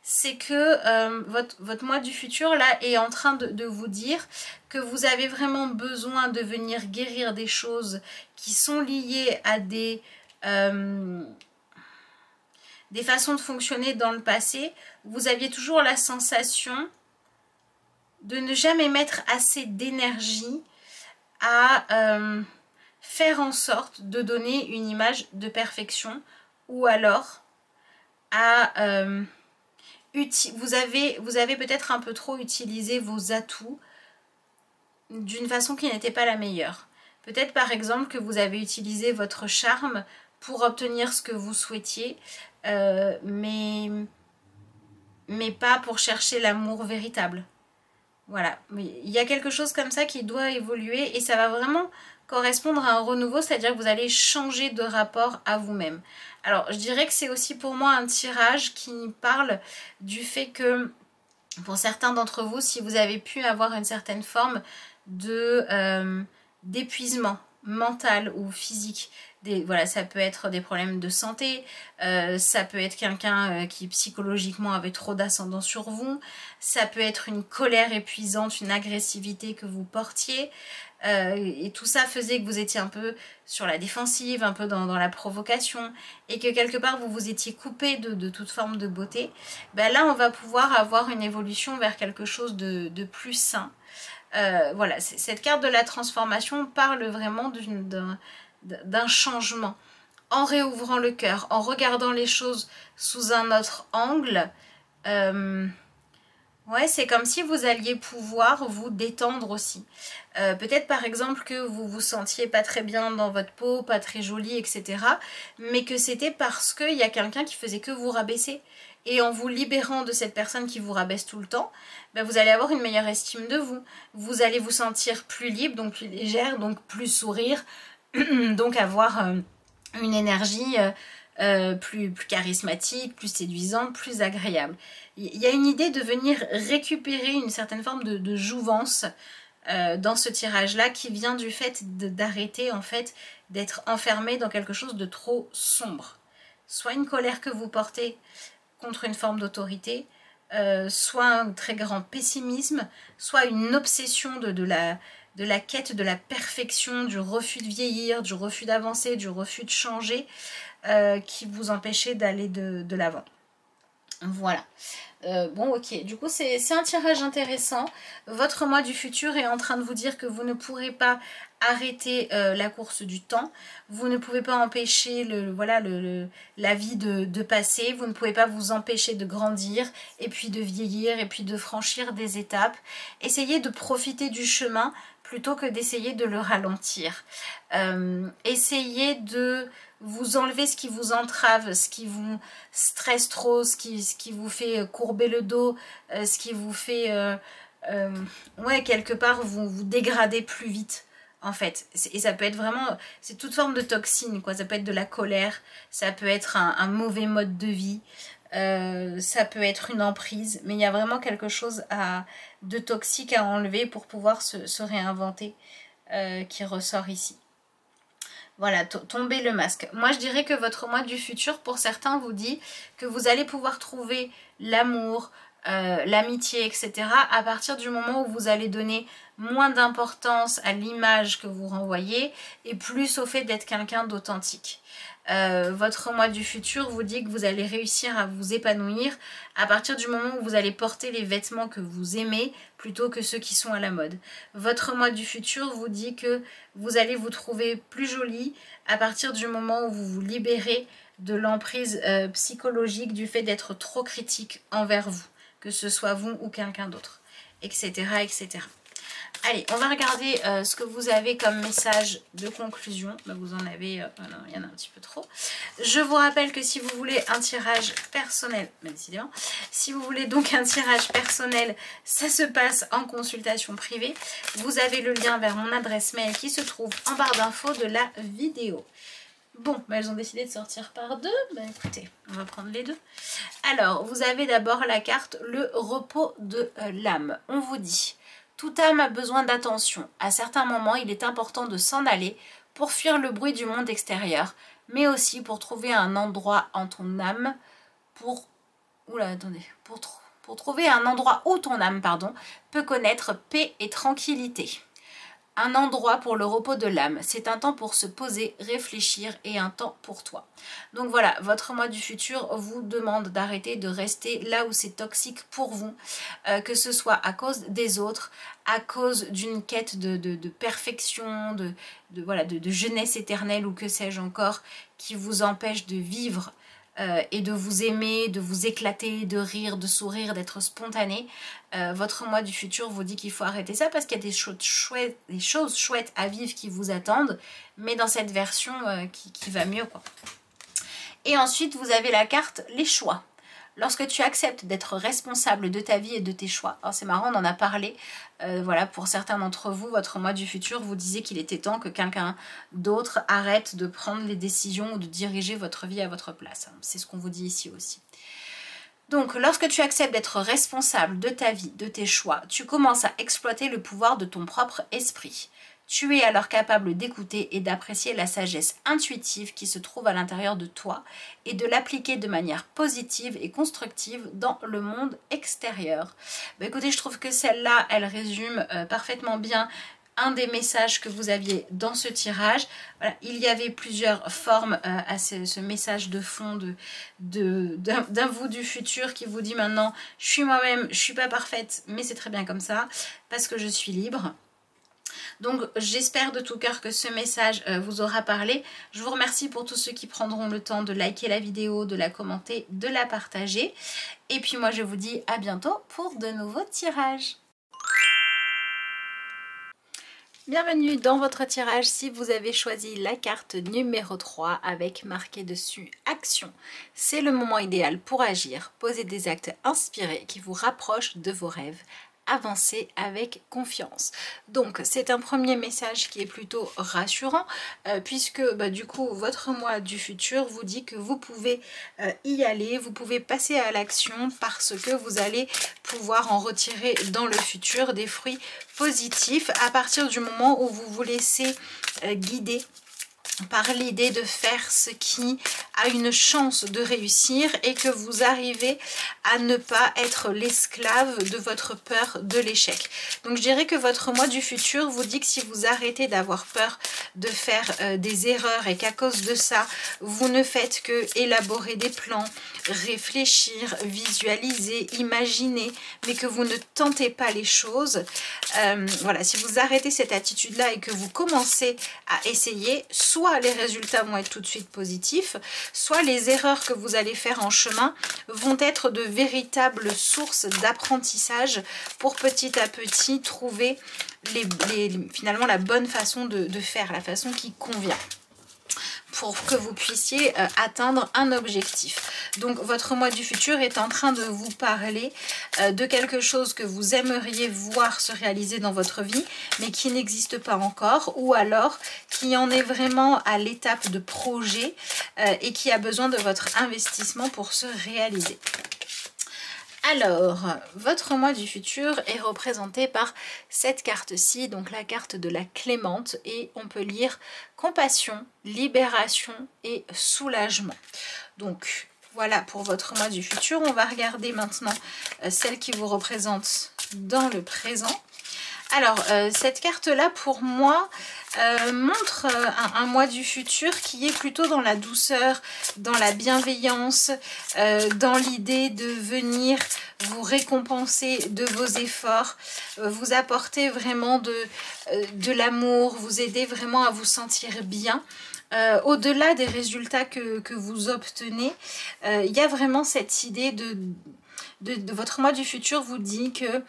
c'est que votre moi du futur là est en train de vous dire que vous avez vraiment besoin de venir guérir des choses qui sont liées à des façons de fonctionner dans le passé. Vous aviez toujours la sensation de ne jamais mettre assez d'énergie à faire en sorte de donner une image de perfection, ou alors à vous avez peut-être un peu trop utilisé vos atouts d'une façon qui n'était pas la meilleure. Peut-être par exemple que vous avez utilisé votre charme pour obtenir ce que vous souhaitiez, mais pas pour chercher l'amour véritable. Voilà, il y a quelque chose comme ça qui doit évoluer et ça va vraiment correspondre à un renouveau, c'est-à-dire que vous allez changer de rapport à vous-même. Alors, je dirais que c'est aussi pour moi un tirage qui parle du fait que, pour certains d'entre vous, si vous avez pu avoir une certaine forme d'épuisement mental ou physique. Voilà, ça peut être des problèmes de santé, ça peut être quelqu'un qui psychologiquement avait trop d'ascendant sur vous, ça peut être une colère épuisante, une agressivité que vous portiez, et tout ça faisait que vous étiez un peu sur la défensive, un peu dans la provocation, et que quelque part vous vous étiez coupé de toute forme de beauté. Ben là on va pouvoir avoir une évolution vers quelque chose de plus sain. Voilà, cette carte de la transformation parle vraiment d'un changement. En réouvrant le cœur, en regardant les choses sous un autre angle, ouais, c'est comme si vous alliez pouvoir vous détendre aussi. Peut-être par exemple que vous vous sentiez pas très bien dans votre peau, pas très jolie, etc. Mais que c'était parce qu'il y a quelqu'un qui faisait que vous rabaisser. Et en vous libérant de cette personne qui vous rabaisse tout le temps, ben vous allez avoir une meilleure estime de vous. Vous allez vous sentir plus libre, donc plus légère, donc plus sourire, donc avoir une énergie plus charismatique, plus séduisante, plus agréable. Il y a une idée de venir récupérer une certaine forme de jouvence dans ce tirage-là qui vient du fait d'arrêter en fait d'être enfermé dans quelque chose de trop sombre. Soit une colère que vous portez contre une forme d'autorité, soit un très grand pessimisme, soit une obsession de la quête de la perfection, du refus de vieillir, du refus d'avancer, du refus de changer, qui vous empêchait d'aller de l'avant. Voilà. Bon, ok, du coup c'est un tirage intéressant. Votre moi du futur est en train de vous dire que vous ne pourrez pas arrêter la course du temps, vous ne pouvez pas empêcher la vie de passer, vous ne pouvez pas vous empêcher de grandir et puis de vieillir et puis de franchir des étapes. Essayez de profiter du chemin plutôt que d'essayer de le ralentir. Essayez de vous enlevez ce qui vous entrave, ce qui vous stresse trop, ce qui vous fait courber le dos, ce qui vous fait, ouais, quelque part, vous dégrader plus vite, en fait. Et ça peut être vraiment, c'est toute forme de toxine, quoi. Ça peut être de la colère, ça peut être un mauvais mode de vie, ça peut être une emprise, mais il y a vraiment quelque chose de toxique à enlever pour pouvoir se réinventer qui ressort ici. Voilà, tombez le masque. Moi, je dirais que votre moi du futur, pour certains, vous dit que vous allez pouvoir trouver l'amour, l'amitié, etc. à partir du moment où vous allez donner moins d'importance à l'image que vous renvoyez et plus au fait d'être quelqu'un d'authentique. Votre moi du futur vous dit que vous allez réussir à vous épanouir à partir du moment où vous allez porter les vêtements que vous aimez plutôt que ceux qui sont à la mode. Votre moi du futur vous dit que vous allez vous trouver plus jolie à partir du moment où vous vous libérez de l'emprise psychologique du fait d'être trop critique envers vous, que ce soit vous ou quelqu'un d'autre, etc., etc. Allez, on va regarder ce que vous avez comme message de conclusion. Ben, vous en avez, non, il y en a un petit peu trop. Je vous rappelle que si vous voulez un tirage personnel, décidément, si vous voulez donc un tirage personnel, ça se passe en consultation privée. Vous avez le lien vers mon adresse mail qui se trouve en barre d'infos de la vidéo. Bon, ben, elles ont décidé de sortir par deux. Ben, écoutez, on va prendre les deux. Alors, vous avez d'abord la carte le repos de l'âme. On vous dit... Toute âme a besoin d'attention. À certains moments, il est important de s'en aller pour fuir le bruit du monde extérieur, mais aussi pour trouver un endroit en ton âme pour trouver un endroit où ton âme, peut connaître paix et tranquillité. Un endroit pour le repos de l'âme. C'est un temps pour se poser, réfléchir et un temps pour toi. Donc voilà, votre moi du futur vous demande d'arrêter de rester là où c'est toxique pour vous, que ce soit à cause des autres, à cause d'une quête de perfection, de jeunesse éternelle ou que sais-je encore, qui vous empêche de vivre et de vous aimer, de vous éclater, de rire, de sourire, d'être spontané. Votre moi du futur vous dit qu'il faut arrêter ça parce qu'il y a des choses chouettes à vivre qui vous attendent, mais dans cette version qui va mieux, quoi. Et ensuite, vous avez la carte les choix. Lorsque tu acceptes d'être responsable de ta vie et de tes choix. Alors c'est marrant, on en a parlé. Voilà, pour certains d'entre vous, votre moi du futur vous disait qu'il était temps que quelqu'un d'autre arrête de prendre les décisions ou de diriger votre vie à votre place. C'est ce qu'on vous dit ici aussi. Donc, lorsque tu acceptes d'être responsable de ta vie, de tes choix, tu commences à exploiter le pouvoir de ton propre esprit. Tu es alors capable d'écouter et d'apprécier la sagesse intuitive qui se trouve à l'intérieur de toi et de l'appliquer de manière positive et constructive dans le monde extérieur. Bah, écoutez, je trouve que celle-là, elle résume parfaitement bien un des messages que vous aviez dans ce tirage. Voilà, il y avait plusieurs formes à ce message de fond d'un vous du futur qui vous dit maintenant, je suis moi-même, je suis pas parfaite, mais c'est très bien comme ça, parce que je suis libre. Donc j'espère de tout cœur que ce message vous aura parlé. Je vous remercie pour tous ceux qui prendront le temps de liker la vidéo, de la commenter, de la partager. Et puis moi je vous dis à bientôt pour de nouveaux tirages. Bienvenue dans votre tirage si vous avez choisi la carte numéro 3 avec marqué dessus Action. C'est le moment idéal pour agir, poser des actes inspirés qui vous rapprochent de vos rêves. Avancer avec confiance. Donc c'est un premier message qui est plutôt rassurant puisque du coup votre moi du futur vous dit que vous pouvez y aller, vous pouvez passer à l'action parce que vous allez pouvoir en retirer dans le futur des fruits positifs à partir du moment où vous vous laissez guider par l'idée de faire ce qui a une chance de réussir et que vous arrivez à ne pas être l'esclave de votre peur de l'échec. Donc je dirais que votre moi du futur vous dit que si vous arrêtez d'avoir peur de faire des erreurs et qu'à cause de ça, vous ne faites que élaborer des plans, réfléchir, visualiser, imaginer, mais que vous ne tentez pas les choses, voilà, si vous arrêtez cette attitude-là et que vous commencez à essayer, soit les résultats vont être tout de suite positifs, soit les erreurs que vous allez faire en chemin vont être de véritables sources d'apprentissage pour petit à petit trouver finalement la bonne façon de faire, la façon qui convient, pour que vous puissiez atteindre un objectif. Donc votre moi du futur est en train de vous parler de quelque chose que vous aimeriez voir se réaliser dans votre vie, mais qui n'existe pas encore, ou alors qui en est vraiment à l'étape de projet et qui a besoin de votre investissement pour se réaliser. Alors, votre moi du futur est représenté par cette carte-ci, donc la carte de la clémente, et on peut lire compassion, libération et soulagement. Donc, voilà pour votre moi du futur. On va regarder maintenant celle qui vous représente dans le présent. Alors, cette carte-là, pour moi, montre un moi du futur qui est plutôt dans la douceur, dans la bienveillance, dans l'idée de venir vous récompenser de vos efforts, vous apporter vraiment de l'amour, vous aider vraiment à vous sentir bien. Au-delà des résultats que vous obtenez, il y a vraiment cette idée de votre moi du futur vous dit que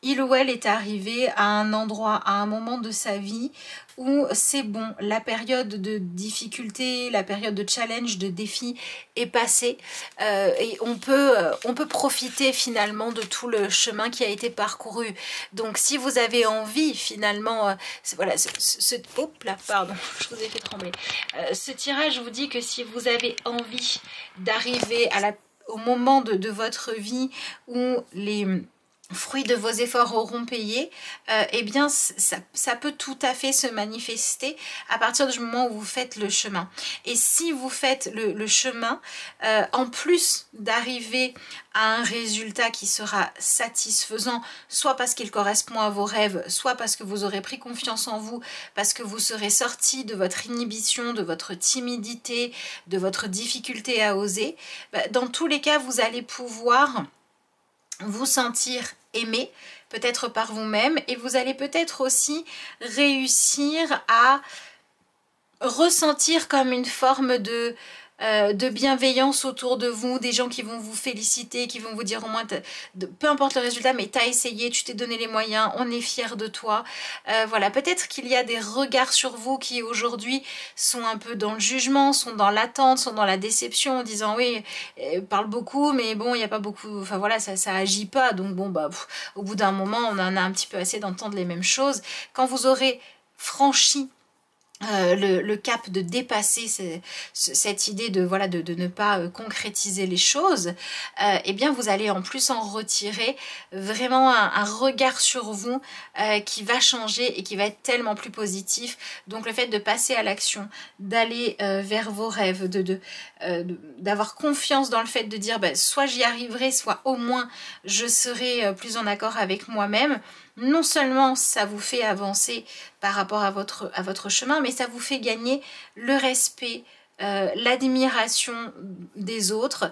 il ou elle est arrivé à un endroit, à un moment de sa vie où c'est bon, la période de difficulté, la période de challenge, de défi est passée et on peut profiter finalement de tout le chemin qui a été parcouru. Donc si vous avez envie finalement, voilà, hop là, pardon, je vous ai fait trembler. Ce tirage vous dit que si vous avez envie d'arriver au moment de votre vie où les fruits de vos efforts auront payé, eh bien ça peut tout à fait se manifester à partir du moment où vous faites le chemin. Et si vous faites le chemin, en plus d'arriver à un résultat qui sera satisfaisant, soit parce qu'il correspond à vos rêves, soit parce que vous aurez pris confiance en vous, parce que vous serez sorti de votre inhibition, de votre timidité, de votre difficulté à oser, dans tous les cas, vous allez pouvoir vous sentir aimé, peut-être par vous-même, et vous allez peut-être aussi réussir à ressentir comme une forme de bienveillance autour de vous, des gens qui vont vous féliciter, qui vont vous dire au moins, peu importe le résultat, mais tu as essayé, tu t'es donné les moyens, on est fiers de toi. Voilà, peut-être qu'il y a des regards sur vous qui aujourd'hui sont un peu dans le jugement, sont dans l'attente, sont dans la déception, en disant oui, parle beaucoup, mais bon, il n'y a pas beaucoup, enfin voilà, ça agit pas, donc bon, au bout d'un moment, on en a un petit peu assez d'entendre les mêmes choses. Quand vous aurez franchi le cap de dépasser cette idée de, voilà, de ne pas concrétiser les choses, eh bien vous allez en plus en retirer vraiment un regard sur vous qui va changer et qui va être tellement plus positif. Donc le fait de passer à l'action, d'aller vers vos rêves, d'avoir confiance dans le fait de dire soit j'y arriverai, soit au moins je serai plus en accord avec moi-même. Non seulement ça vous fait avancer par rapport à votre chemin, mais ça vous fait gagner le respect, l'admiration des autres,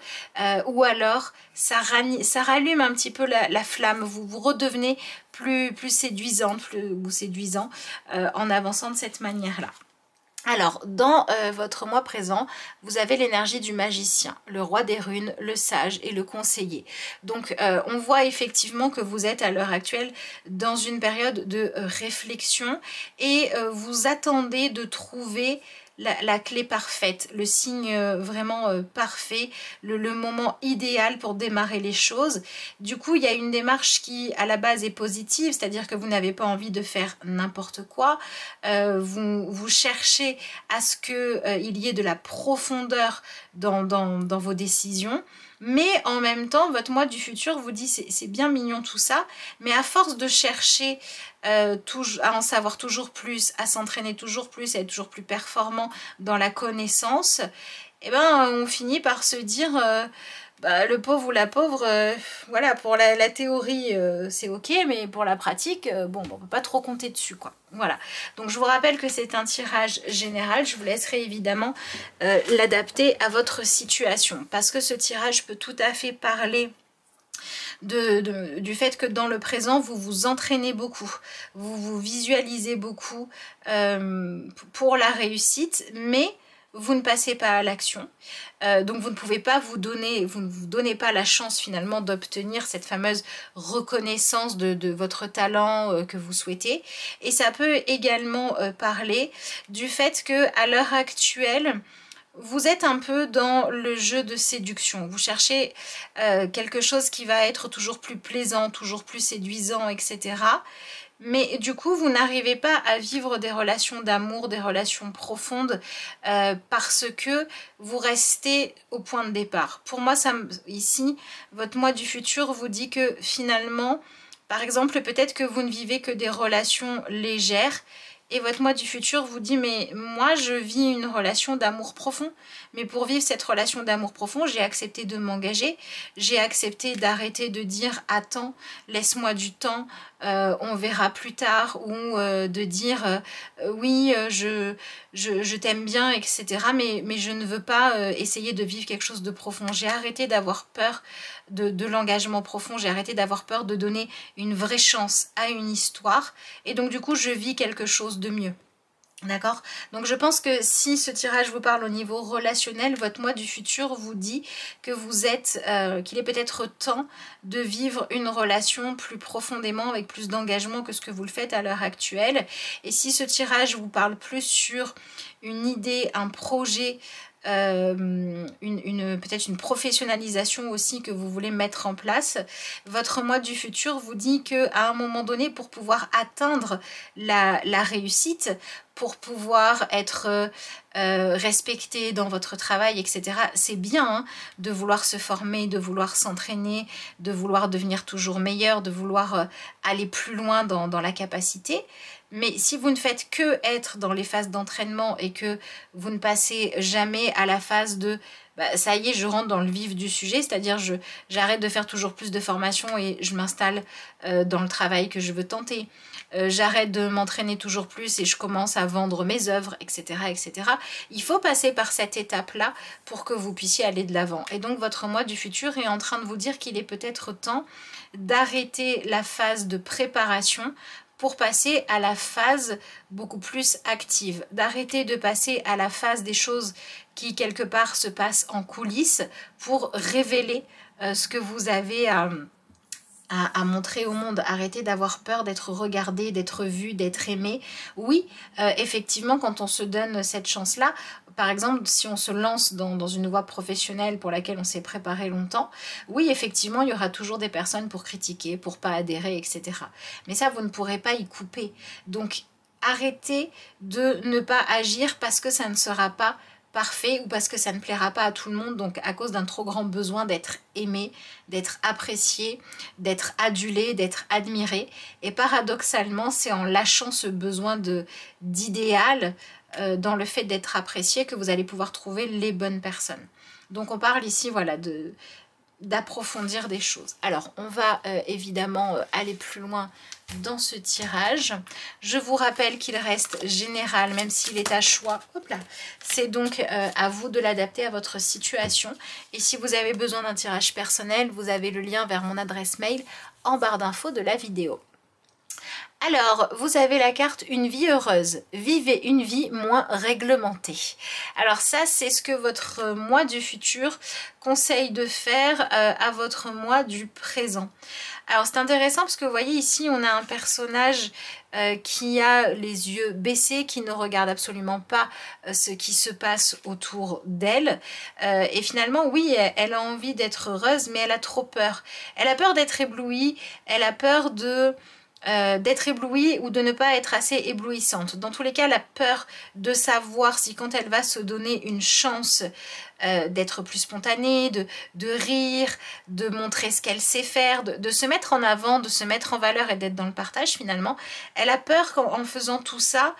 ou alors ça rallume un petit peu la flamme, vous redevenez plus séduisante, ou séduisant en avançant de cette manière-là. Alors, dans votre mois présent, vous avez l'énergie du magicien, le roi des runes, le sage et le conseiller. Donc, on voit effectivement que vous êtes à l'heure actuelle dans une période de réflexion et vous attendez de trouver la clé parfaite, le signe vraiment parfait, le moment idéal pour démarrer les choses. Du coup, il y a une démarche qui, à la base, est positive, c'est-à-dire que vous n'avez pas envie de faire n'importe quoi. Vous cherchez à ce qu'il y ait de la profondeur dans vos décisions. Mais en même temps, votre moi du futur vous dit c'est bien mignon tout ça, mais à force de chercher à en savoir toujours plus, à s'entraîner toujours plus, à être toujours plus performant dans la connaissance, eh ben, on finit par se dire le pauvre ou la pauvre, voilà, pour la théorie c'est ok, mais pour la pratique, bon, on peut pas trop compter dessus, quoi. Voilà, donc je vous rappelle que c'est un tirage général, je vous laisserai évidemment l'adapter à votre situation, parce que ce tirage peut tout à fait parler du fait que dans le présent, vous vous entraînez beaucoup, vous vous visualisez beaucoup pour la réussite, mais vous ne passez pas à l'action. Donc vous ne pouvez pas vous ne vous donnez pas la chance finalement d'obtenir cette fameuse reconnaissance de votre talent que vous souhaitez. Et ça peut également parler du fait que à l'heure actuelle, vous êtes un peu dans le jeu de séduction. Vous cherchez quelque chose qui va être toujours plus plaisant, toujours plus séduisant, etc. Mais du coup, vous n'arrivez pas à vivre des relations d'amour, des relations profondes, parce que vous restez au point de départ. Pour moi, ici, votre moi du futur vous dit que finalement, par exemple, peut-être que vous ne vivez que des relations légères, et votre moi du futur vous dit mais moi je vis une relation d'amour profond, mais pour vivre cette relation d'amour profond j'ai accepté de m'engager, j'ai accepté d'arrêter de dire attends, laisse-moi du temps, on verra plus tard, ou de dire oui je t'aime bien, etc. mais je ne veux pas essayer de vivre quelque chose de profond. J'ai arrêté d'avoir peur de l'engagement profond, j'ai arrêté d'avoir peur de donner une vraie chance à une histoire, et donc du coup je vis quelque chose de mieux. D'accord? Donc je pense que si ce tirage vous parle au niveau relationnel, votre moi du futur vous dit que vous êtes, qu'il est peut-être temps de vivre une relation plus profondément, avec plus d'engagement que ce que vous le faites à l'heure actuelle. Et si ce tirage vous parle plus sur une idée, un projet, peut-être une professionnalisation aussi que vous voulez mettre en place, votre moi du futur vous dit que à un moment donné, pour pouvoir atteindre la réussite, pour pouvoir être respecté dans votre travail, etc. C'est bien hein, de vouloir se former, de vouloir s'entraîner, de vouloir devenir toujours meilleur, de vouloir aller plus loin dans la capacité. Mais si vous ne faites que être dans les phases d'entraînement et que vous ne passez jamais à la phase de ça y est, je rentre dans le vif du sujet, c'est-à-dire j'arrête de faire toujours plus de formations et je m'installe dans le travail que je veux tenter. J'arrête de m'entraîner toujours plus et je commence à vendre mes œuvres, etc., etc. Il faut passer par cette étape-là pour que vous puissiez aller de l'avant. Et donc votre moi du futur est en train de vous dire qu'il est peut-être temps d'arrêter la phase de préparation pour passer à la phase beaucoup plus active, d'arrêter de passer à la phase des choses qui quelque part se passent en coulisses pour révéler ce que vous avez à montrer au monde. Arrêtez d'avoir peur d'être regardé, d'être vu, d'être aimé. Oui, effectivement, quand on se donne cette chance-là, par exemple, si on se lance dans une voie professionnelle pour laquelle on s'est préparé longtemps, oui, effectivement, il y aura toujours des personnes pour critiquer, pour pas adhérer, etc. Mais ça, vous ne pourrez pas y couper. Donc, arrêtez de ne pas agir parce que ça ne sera pas parfait ou parce que ça ne plaira pas à tout le monde, donc à cause d'un trop grand besoin d'être aimé, d'être apprécié, d'être adulé, d'être admiré. Et paradoxalement, c'est en lâchant ce besoin d'idéal dans le fait d'être apprécié que vous allez pouvoir trouver les bonnes personnes. Donc on parle ici, voilà, d'approfondir des choses. Alors, on va évidemment aller plus loin dans ce tirage. Je vous rappelle qu'il reste général, même s'il est à choix. Hop là. C'est donc à vous de l'adapter à votre situation. Et si vous avez besoin d'un tirage personnel, vous avez le lien vers mon adresse mail en barre d'infos de la vidéo. Alors, vous avez la carte « Une vie heureuse ». Vivez une vie moins réglementée. Alors ça, c'est ce que votre moi du futur conseille de faire à votre moi du présent. Alors c'est intéressant parce que vous voyez ici, on a un personnage qui a les yeux baissés, qui ne regarde absolument pas ce qui se passe autour d'elle. Et finalement, oui, elle a envie d'être heureuse, mais elle a trop peur. Elle a peur d'être éblouie, elle a peur d'être éblouie ou de ne pas être assez éblouissante. Dans tous les cas, elle a peur de savoir si quand elle va se donner une chance d'être plus spontanée, de rire, de montrer ce qu'elle sait faire, de se mettre en avant, de se mettre en valeur et d'être dans le partage finalement. Elle a peur qu'en faisant tout ça,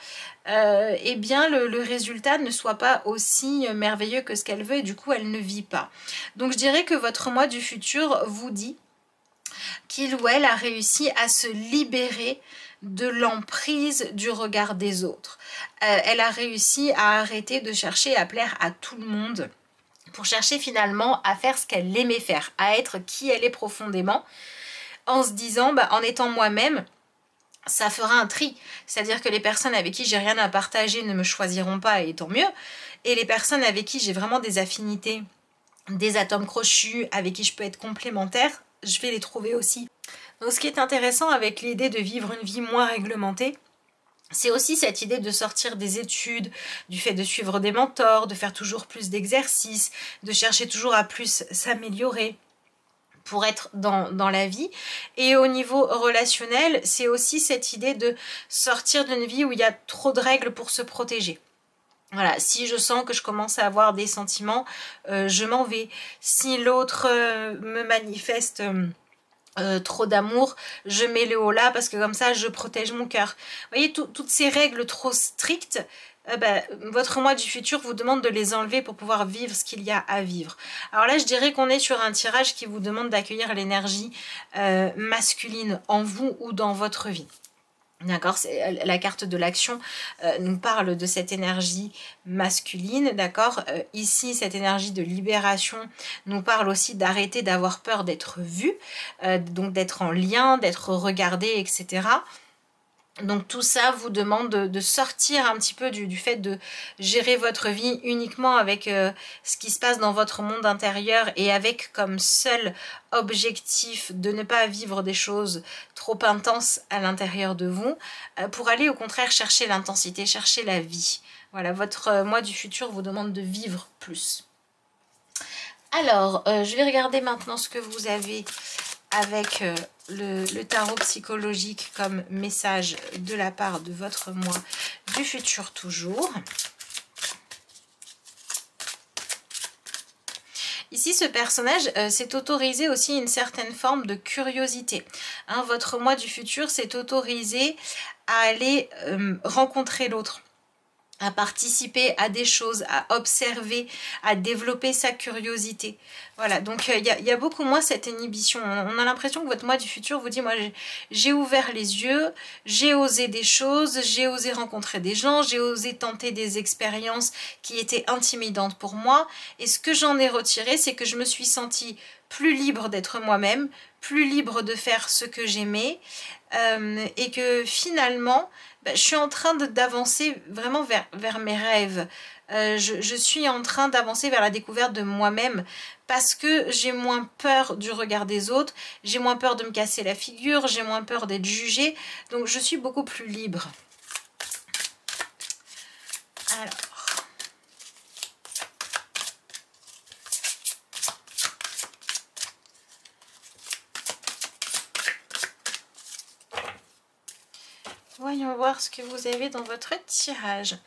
eh bien le résultat ne soit pas aussi merveilleux que ce qu'elle veut et du coup elle ne vit pas. Donc je dirais que votre moi du futur vous dit qu'il ou elle a réussi à se libérer de l'emprise du regard des autres. Elle a réussi à arrêter de chercher à plaire à tout le monde pour chercher finalement à faire ce qu'elle aimait faire, à être qui elle est profondément, en se disant, en étant moi-même, ça fera un tri. C'est-à-dire que les personnes avec qui j'ai rien à partager ne me choisiront pas, et tant mieux. Et les personnes avec qui j'ai vraiment des affinités, des atomes crochus, avec qui je peux être complémentaire, je vais les trouver aussi. Donc ce qui est intéressant avec l'idée de vivre une vie moins réglementée, c'est aussi cette idée de sortir des études, du fait de suivre des mentors, de faire toujours plus d'exercices, de chercher toujours à plus s'améliorer pour être dans la vie. Et au niveau relationnel, c'est aussi cette idée de sortir d'une vie où il y a trop de règles pour se protéger. Voilà, si je sens que je commence à avoir des sentiments, je m'en vais. Si l'autre me manifeste trop d'amour, je mets le haut là parce que comme ça je protège mon cœur. Vous voyez, toutes ces règles trop strictes, votre moi du futur vous demande de les enlever pour pouvoir vivre ce qu'il y a à vivre. Alors là, je dirais qu'on est sur un tirage qui vous demande d'accueillir l'énergie masculine en vous ou dans votre vie. D'accord, la carte de l'action nous parle de cette énergie masculine, d'accord. Ici, cette énergie de libération nous parle aussi d'arrêter d'avoir peur d'être vu, donc d'être en lien, d'être regardé, etc. Donc tout ça vous demande de sortir un petit peu du fait de gérer votre vie uniquement avec ce qui se passe dans votre monde intérieur et avec comme seul objectif de ne pas vivre des choses trop intenses à l'intérieur de vous, pour aller au contraire chercher l'intensité, chercher la vie. Voilà, votre moi du futur vous demande de vivre plus. Alors, je vais regarder maintenant ce que vous avez avec le tarot psychologique comme message de la part de votre moi du futur toujours. Ici, ce personnage s'est autorisé aussi une certaine forme de curiosité. Hein, votre moi du futur s'est autorisé à aller rencontrer l'autre, à participer à des choses, à observer, à développer sa curiosité. Voilà, donc il y a beaucoup moins cette inhibition. On a l'impression que votre moi du futur vous dit, moi j'ai ouvert les yeux, j'ai osé des choses, j'ai osé rencontrer des gens, j'ai osé tenter des expériences qui étaient intimidantes pour moi. Et ce que j'en ai retiré, c'est que je me suis sentie plus libre d'être moi-même, plus libre de faire ce que j'aimais, et que finalement, je suis en train d'avancer vraiment vers mes rêves. Je suis en train d'avancer vers la découverte de moi-même parce que j'ai moins peur du regard des autres, j'ai moins peur de me casser la figure, j'ai moins peur d'être jugée, donc je suis beaucoup plus libre. Alors... Voyons voir ce que vous avez dans votre tirage.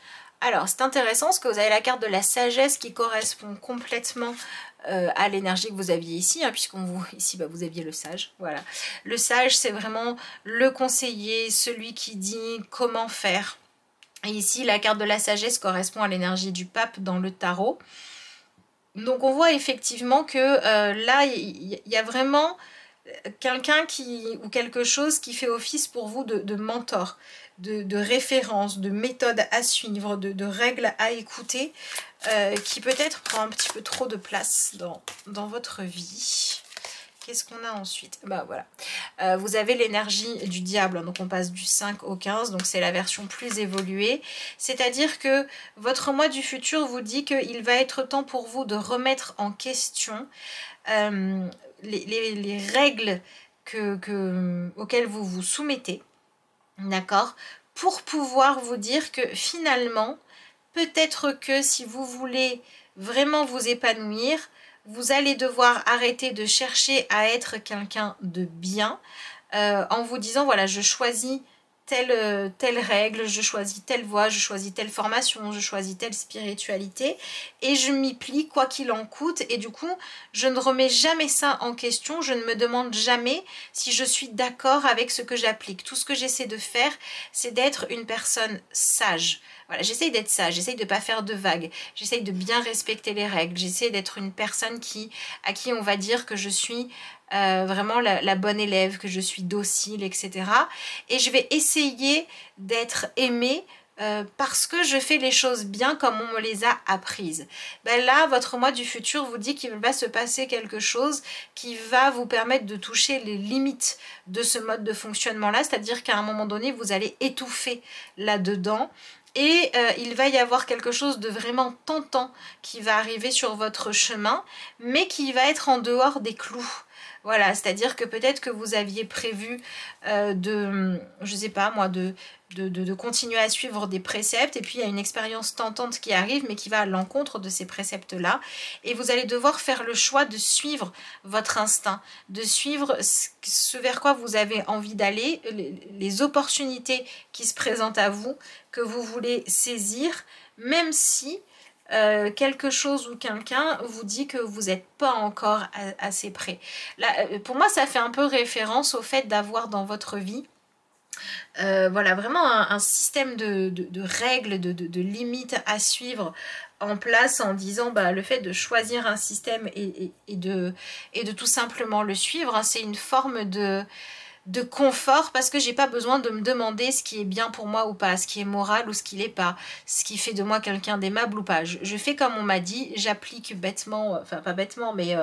Alors, c'est intéressant parce que vous avez la carte de la sagesse qui correspond complètement à l'énergie que vous aviez ici, hein, ici bah, vous aviez le sage. Voilà. Le sage, c'est vraiment le conseiller, celui qui dit comment faire. Et ici, la carte de la sagesse correspond à l'énergie du pape dans le tarot. Donc, on voit effectivement que là, il y a vraiment quelqu'un ou quelque chose qui fait office pour vous de mentor, de référence, de méthode à suivre, de règles à écouter, qui peut-être prend un petit peu trop de place dans votre vie. Qu'est-ce qu'on a ensuite? Bah voilà. Vous avez l'énergie du diable, donc on passe du 5 au 15, donc c'est la version plus évoluée. C'est-à-dire que votre moi du futur vous dit qu'il va être temps pour vous de remettre en question les règles auxquelles vous vous soumettez, d'accord, pour pouvoir vous dire que finalement, peut-être que si vous voulez vraiment vous épanouir, vous allez devoir arrêter de chercher à être quelqu'un de bien en vous disant, voilà, je choisis telle règle, je choisis telle voie, je choisis telle formation, je choisis telle spiritualité et je m'y plie quoi qu'il en coûte et du coup je ne remets jamais ça en question, je ne me demande jamais si je suis d'accord avec ce que j'applique. Tout ce que j'essaie de faire, c'est d'être une personne sage. Voilà, j'essaye d'être sage, j'essaye de ne pas faire de vagues, j'essaye de bien respecter les règles, j'essaie d'être une personne à qui on va dire que je suis vraiment la bonne élève, que je suis docile, etc. Et je vais essayer d'être aimée parce que je fais les choses bien comme on me les a apprises. Ben là, votre moi du futur vous dit qu'il va se passer quelque chose qui va vous permettre de toucher les limites de ce mode de fonctionnement-là, c'est-à-dire qu'à un moment donné, vous allez étouffer là-dedans. Et il va y avoir quelque chose de vraiment tentant qui va arriver sur votre chemin, mais qui va être en dehors des clous. Voilà, c'est-à-dire que peut-être que vous aviez prévu je sais pas moi, de continuer à suivre des préceptes et puis il y a une expérience tentante qui arrive mais qui va à l'encontre de ces préceptes-là et vous allez devoir faire le choix de suivre votre instinct, de suivre ce vers quoi vous avez envie d'aller, les opportunités qui se présentent à vous, que vous voulez saisir, même si quelque chose ou quelqu'un vous dit que vous n'êtes pas encore assez prêt. Là, pour moi, ça fait un peu référence au fait d'avoir dans votre vie voilà, vraiment un système de règles, de limites à suivre en place en disant bah, le fait de choisir un système et de tout simplement le suivre, hein, c'est une forme de confort parce que j'ai pas besoin de me demander ce qui est bien pour moi ou pas, ce qui est moral ou ce qui l'est pas, ce qui fait de moi quelqu'un d'aimable ou pas. Je fais comme on m'a dit, j'applique bêtement, enfin pas bêtement mais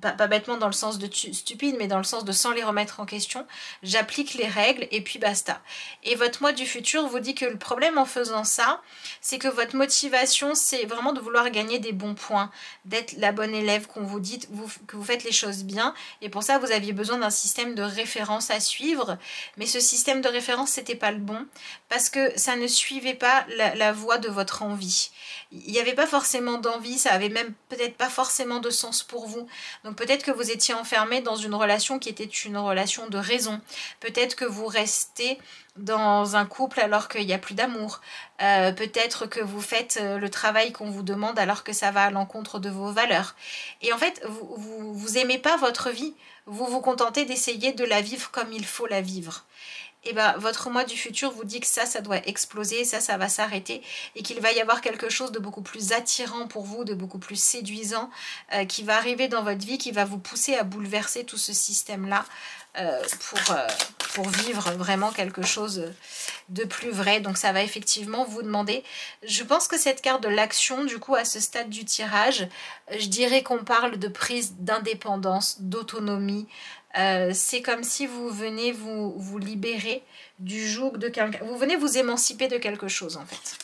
pas bêtement dans le sens de stupide mais dans le sens de sans les remettre en question, j'applique les règles et puis basta. Et votre moi du futur vous dit que le problème en faisant ça, c'est que votre motivation c'est vraiment de vouloir gagner des bons points, d'être la bonne élève qu'on vous dit, que vous faites les choses bien et pour ça vous aviez besoin d'un système de référence à suivre, mais ce système de référence c'était pas le bon parce que ça ne suivait pas la voie de votre envie. Il n'y avait pas forcément d'envie, ça avait même peut-être pas forcément de sens pour vous. Donc peut-être que vous étiez enfermé dans une relation qui était une relation de raison. Peut-être que vous restez dans un couple alors qu'il n'y a plus d'amour. Peut-être que vous faites le travail qu'on vous demande alors que ça va à l'encontre de vos valeurs. Et en fait, vous aimez pas votre vie. Vous vous contentez d'essayer de la vivre comme il faut la vivre. Et ben votre moi du futur vous dit que ça doit exploser, ça va s'arrêter et qu'il va y avoir quelque chose de beaucoup plus attirant pour vous, de beaucoup plus séduisant qui va arriver dans votre vie, qui va vous pousser à bouleverser tout ce système-là pour vivre vraiment quelque chose de plus vrai. Donc ça va effectivement vous demander, je pense que cette carte de l'action, du coup à ce stade du tirage, je dirais qu'on parle de prise d'indépendance, d'autonomie. C'est comme si vous venez vous libérer du joug de quelqu'un, vous venez vous émanciper de quelque chose en fait.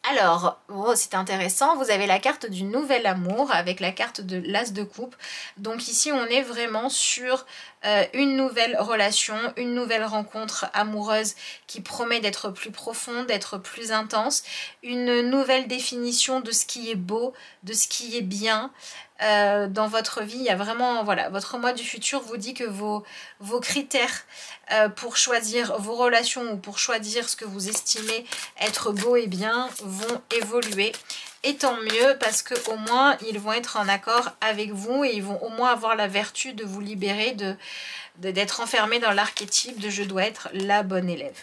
Alors, oh, c'est intéressant, vous avez la carte du nouvel amour avec la carte de l'as de coupe. Donc ici, on est vraiment sur une nouvelle relation, une nouvelle rencontre amoureuse qui promet d'être plus profonde, d'être plus intense, une nouvelle définition de ce qui est beau, de ce qui est bien. Dans votre vie, il y a vraiment, voilà, votre moi du futur vous dit que vos critères pour choisir vos relations ou pour choisir ce que vous estimez être beau et bien vont évoluer. Et tant mieux, parce qu'au moins ils vont être en accord avec vous et ils vont au moins avoir la vertu de vous libérer d'être enfermé dans l'archétype de je dois être la bonne élève.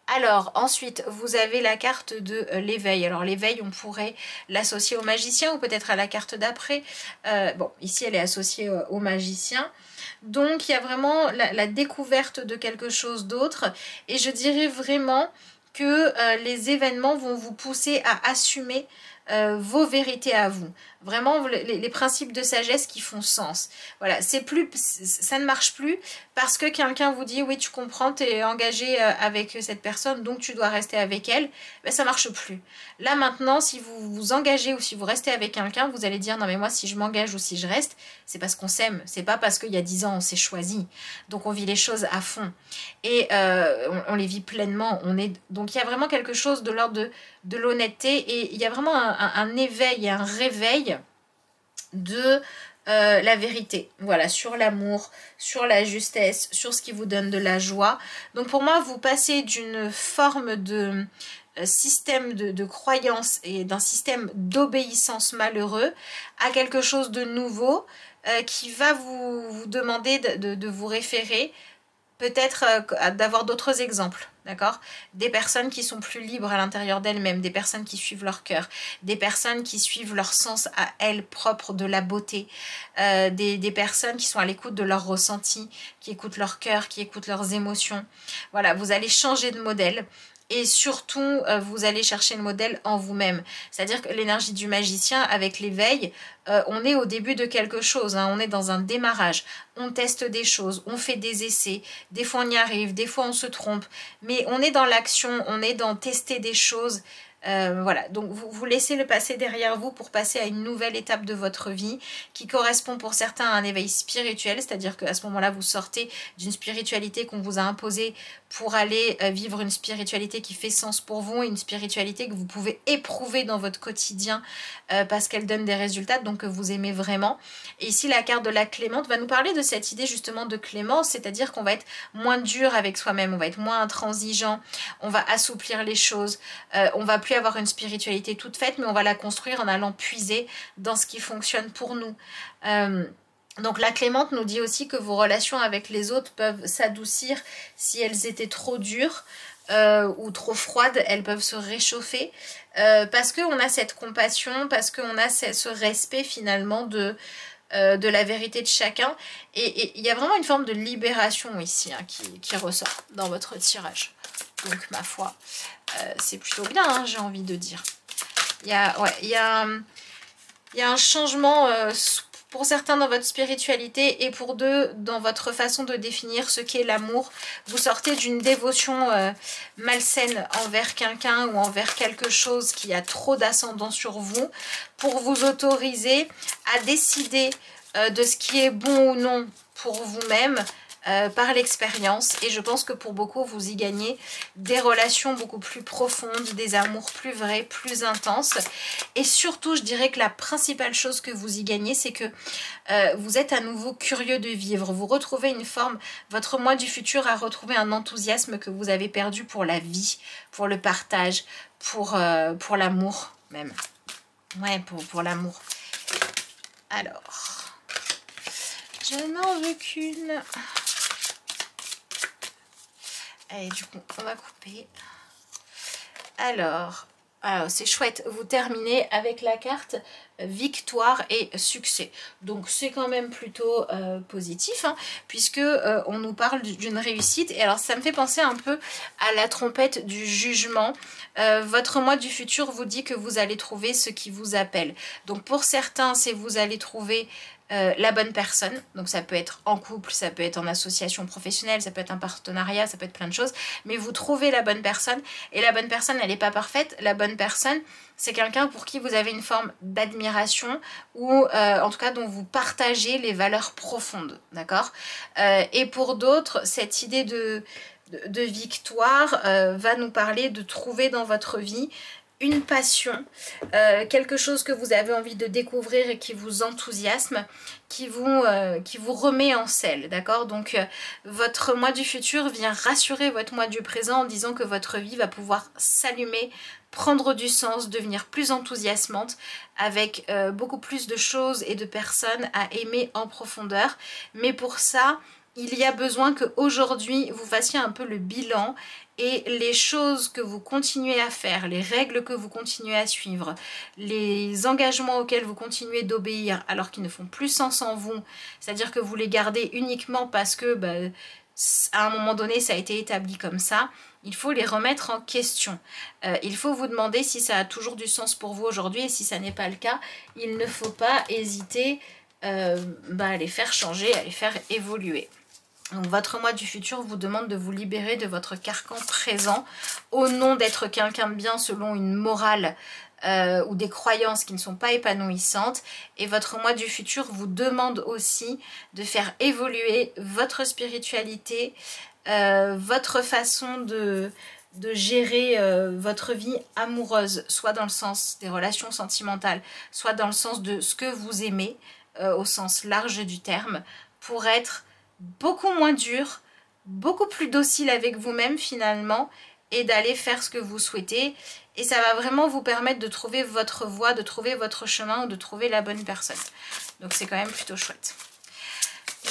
Alors ensuite vous avez la carte de l'éveil. Alors l'éveil on pourrait l'associer au magicien ou peut-être à la carte d'après. Bon ici elle est associée au magicien. Donc il y a vraiment la découverte de quelque chose d'autre. Et je dirais vraiment que les événements vont vous pousser à assumer vos vérités à vous. Vraiment les principes de sagesse qui font sens. Voilà, ça ne marche plus parce que quelqu'un vous dit oui tu comprends, tu es engagé avec cette personne donc tu dois rester avec elle. Ben, ça marche plus. Là maintenant si vous vous engagez ou si vous restez avec quelqu'un, vous allez dire non mais moi si je m'engage ou si je reste, c'est parce qu'on s'aime, c'est pas parce qu'il y a 10 ans on s'est choisi. Donc on vit les choses à fond et on les vit pleinement. Donc il y a vraiment quelque chose de l'ordre de l'honnêteté et il y a vraiment un éveil et un réveil de la vérité, voilà, sur l'amour, sur la justesse, sur ce qui vous donne de la joie. Donc pour moi, vous passez d'une forme de système de croyance et d'un système d'obéissance malheureux à quelque chose de nouveau qui va vous demander de vous référer, peut-être d'avoir d'autres exemples, d'accord? Des personnes qui sont plus libres à l'intérieur d'elles-mêmes, des personnes qui suivent leur cœur, des personnes qui suivent leur sens à elles propre de la beauté, des personnes qui sont à l'écoute de leurs ressentis, qui écoutent leur cœur, qui écoutent leurs émotions. Voilà, vous allez changer de modèle. Et surtout, vous allez chercher le modèle en vous-même. C'est-à-dire que l'énergie du magicien, avec l'éveil, on est au début de quelque chose, hein, on est dans un démarrage. On teste des choses, on fait des essais. Des fois, on y arrive, des fois, on se trompe. Mais on est dans l'action, on est dans tester des choses. Voilà, donc vous laissez le passé derrière vous pour passer à une nouvelle étape de votre vie qui correspond pour certains à un éveil spirituel, c'est-à-dire qu'à ce moment-là vous sortez d'une spiritualité qu'on vous a imposée pour aller vivre une spiritualité qui fait sens pour vous, une spiritualité que vous pouvez éprouver dans votre quotidien parce qu'elle donne des résultats, donc que vous aimez vraiment. Et ici la carte de la clémente va nous parler de cette idée justement de clémence, c'est-à-dire qu'on va être moins dur avec soi-même, on va être moins intransigeant, on va assouplir les choses, on va plus avoir une spiritualité toute faite, mais on va la construire en allant puiser dans ce qui fonctionne pour nous. Donc la clémente nous dit aussi que vos relations avec les autres peuvent s'adoucir si elles étaient trop dures ou trop froides, elles peuvent se réchauffer parce qu'on a cette compassion, parce qu'on a ce respect finalement de la vérité de chacun. Et il y a vraiment une forme de libération ici hein, qui ressort dans votre tirage. Donc ma foi, c'est plutôt bien, hein, j'ai envie de dire. Il y a un changement pour certains dans votre spiritualité et pour d'autres dans votre façon de définir ce qu'est l'amour. Vous sortez d'une dévotion malsaine envers quelqu'un ou envers quelque chose qui a trop d'ascendant sur vous pour vous autoriser à décider de ce qui est bon ou non pour vous-même par l'expérience. Et je pense que pour beaucoup vous y gagnez des relations beaucoup plus profondes, des amours plus vrais, plus intenses. Et surtout je dirais que la principale chose que vous y gagnez, c'est que vous êtes à nouveau curieux de vivre. Vous retrouvez une forme, votre moi du futur a retrouvé un enthousiasme que vous avez perdu pour la vie, pour le partage, pour l'amour même. Ouais, pour l'amour. Alors, je n'en veux qu'une. Allez, du coup, on va couper. Alors c'est chouette, vous terminez avec la carte victoire et succès. Donc c'est quand même plutôt positif, hein, puisque on nous parle d'une réussite. Et alors ça me fait penser un peu à la trompette du jugement. Votre moi du futur vous dit que vous allez trouver ce qui vous appelle. Donc pour certains, c'est vous allez trouver la bonne personne. Donc ça peut être en couple, ça peut être en association professionnelle, ça peut être un partenariat, ça peut être plein de choses. Mais vous trouvez la bonne personne. Et la bonne personne, elle n'est pas parfaite. La bonne personne, c'est quelqu'un pour qui vous avez une forme d'admiration ou en tout cas dont vous partagez les valeurs profondes. D'accord? Et pour d'autres, cette idée de victoire va nous parler de trouver dans votre vie une passion, quelque chose que vous avez envie de découvrir et qui vous enthousiasme, qui vous remet en selle, d'accord? Donc votre moi du futur vient rassurer votre moi du présent en disant que votre vie va pouvoir s'allumer, prendre du sens, devenir plus enthousiasmante, avec beaucoup plus de choses et de personnes à aimer en profondeur. Mais pour ça, il y a besoin qu'aujourd'hui vous fassiez un peu le bilan et les choses que vous continuez à faire, les règles que vous continuez à suivre, les engagements auxquels vous continuez d'obéir alors qu'ils ne font plus sens en vous, c'est-à-dire que vous les gardez uniquement parce que à un moment donné ça a été établi comme ça, il faut les remettre en question. Il faut vous demander si ça a toujours du sens pour vous aujourd'hui et si ça n'est pas le cas, il ne faut pas hésiter à les faire changer, à les faire évoluer. Donc votre moi du futur vous demande de vous libérer de votre carcan présent au nom d'être quelqu'un de bien selon une morale ou des croyances qui ne sont pas épanouissantes. Et votre moi du futur vous demande aussi de faire évoluer votre spiritualité, votre façon de gérer votre vie amoureuse, soit dans le sens des relations sentimentales, soit dans le sens de ce que vous aimez, au sens large du terme, pour être beaucoup moins dur, beaucoup plus docile avec vous-même finalement et d'aller faire ce que vous souhaitez. Et ça va vraiment vous permettre de trouver votre voie, de trouver votre chemin ou de trouver la bonne personne. Donc c'est quand même plutôt chouette.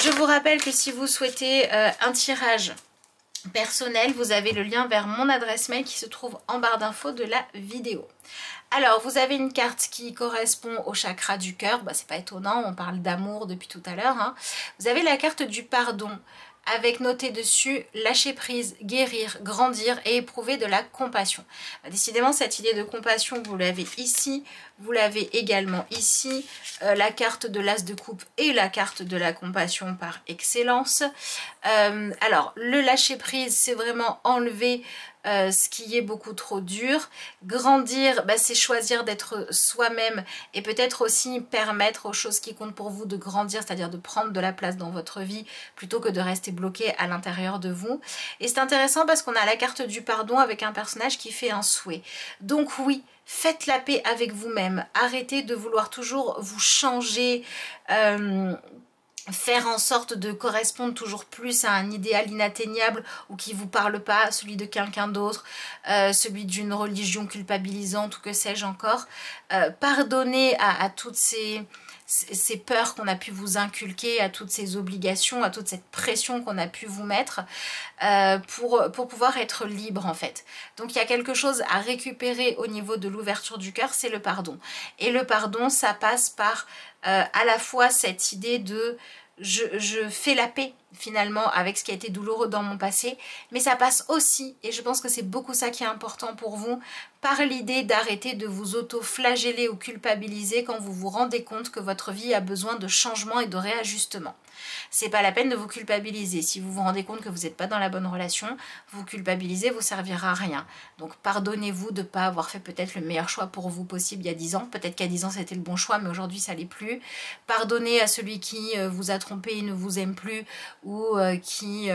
Je vous rappelle que si vous souhaitez un tirage personnel, vous avez le lien vers mon adresse mail qui se trouve en barre d'infos de la vidéo. Alors, vous avez une carte qui correspond au chakra du cœur. C'est pas étonnant, on parle d'amour depuis tout à l'heure. Vous avez la carte du pardon avec noté dessus lâcher prise, guérir, grandir et éprouver de la compassion. Décidément, cette idée de compassion, vous l'avez ici, vous l'avez également ici. La carte de l'as de coupe et la carte de la compassion par excellence. Alors, le lâcher prise, c'est vraiment enlever ce qui est beaucoup trop dur. Grandir, c'est choisir d'être soi-même et peut-être aussi permettre aux choses qui comptent pour vous de grandir, c'est-à-dire de prendre de la place dans votre vie plutôt que de rester bloqué à l'intérieur de vous. Et c'est intéressant parce qu'on a la carte du pardon avec un personnage qui fait un souhait. Donc oui, faites la paix avec vous-même. Arrêtez de vouloir toujours vous changer, faire en sorte de correspondre toujours plus à un idéal inatteignable ou qui ne vous parle pas, celui de quelqu'un d'autre, celui d'une religion culpabilisante ou que sais-je encore. Pardonnez à toutes ces peurs qu'on a pu vous inculquer, à toutes ces obligations, à toute cette pression qu'on a pu vous mettre pour pouvoir être libre en fait. Donc il y a quelque chose à récupérer au niveau de l'ouverture du cœur, c'est le pardon. Et le pardon, ça passe par à la fois cette idée de je fais la paix finalement avec ce qui a été douloureux dans mon passé, mais ça passe aussi, et je pense que c'est beaucoup ça qui est important pour vous, par l'idée d'arrêter de vous auto-flageller ou culpabiliser quand vous vous rendez compte que votre vie a besoin de changement et de réajustement. C'est pas la peine de vous culpabiliser. Si vous vous rendez compte que vous n'êtes pas dans la bonne relation, vous culpabiliser vous servira à rien. Donc pardonnez-vous de ne pas avoir fait peut-être le meilleur choix pour vous possible il y a 10 ans. Peut-être qu'à 10 ans c'était le bon choix, mais aujourd'hui ça l'est plus. Pardonnez à celui qui vous a trompé et ne vous aime plus ou qui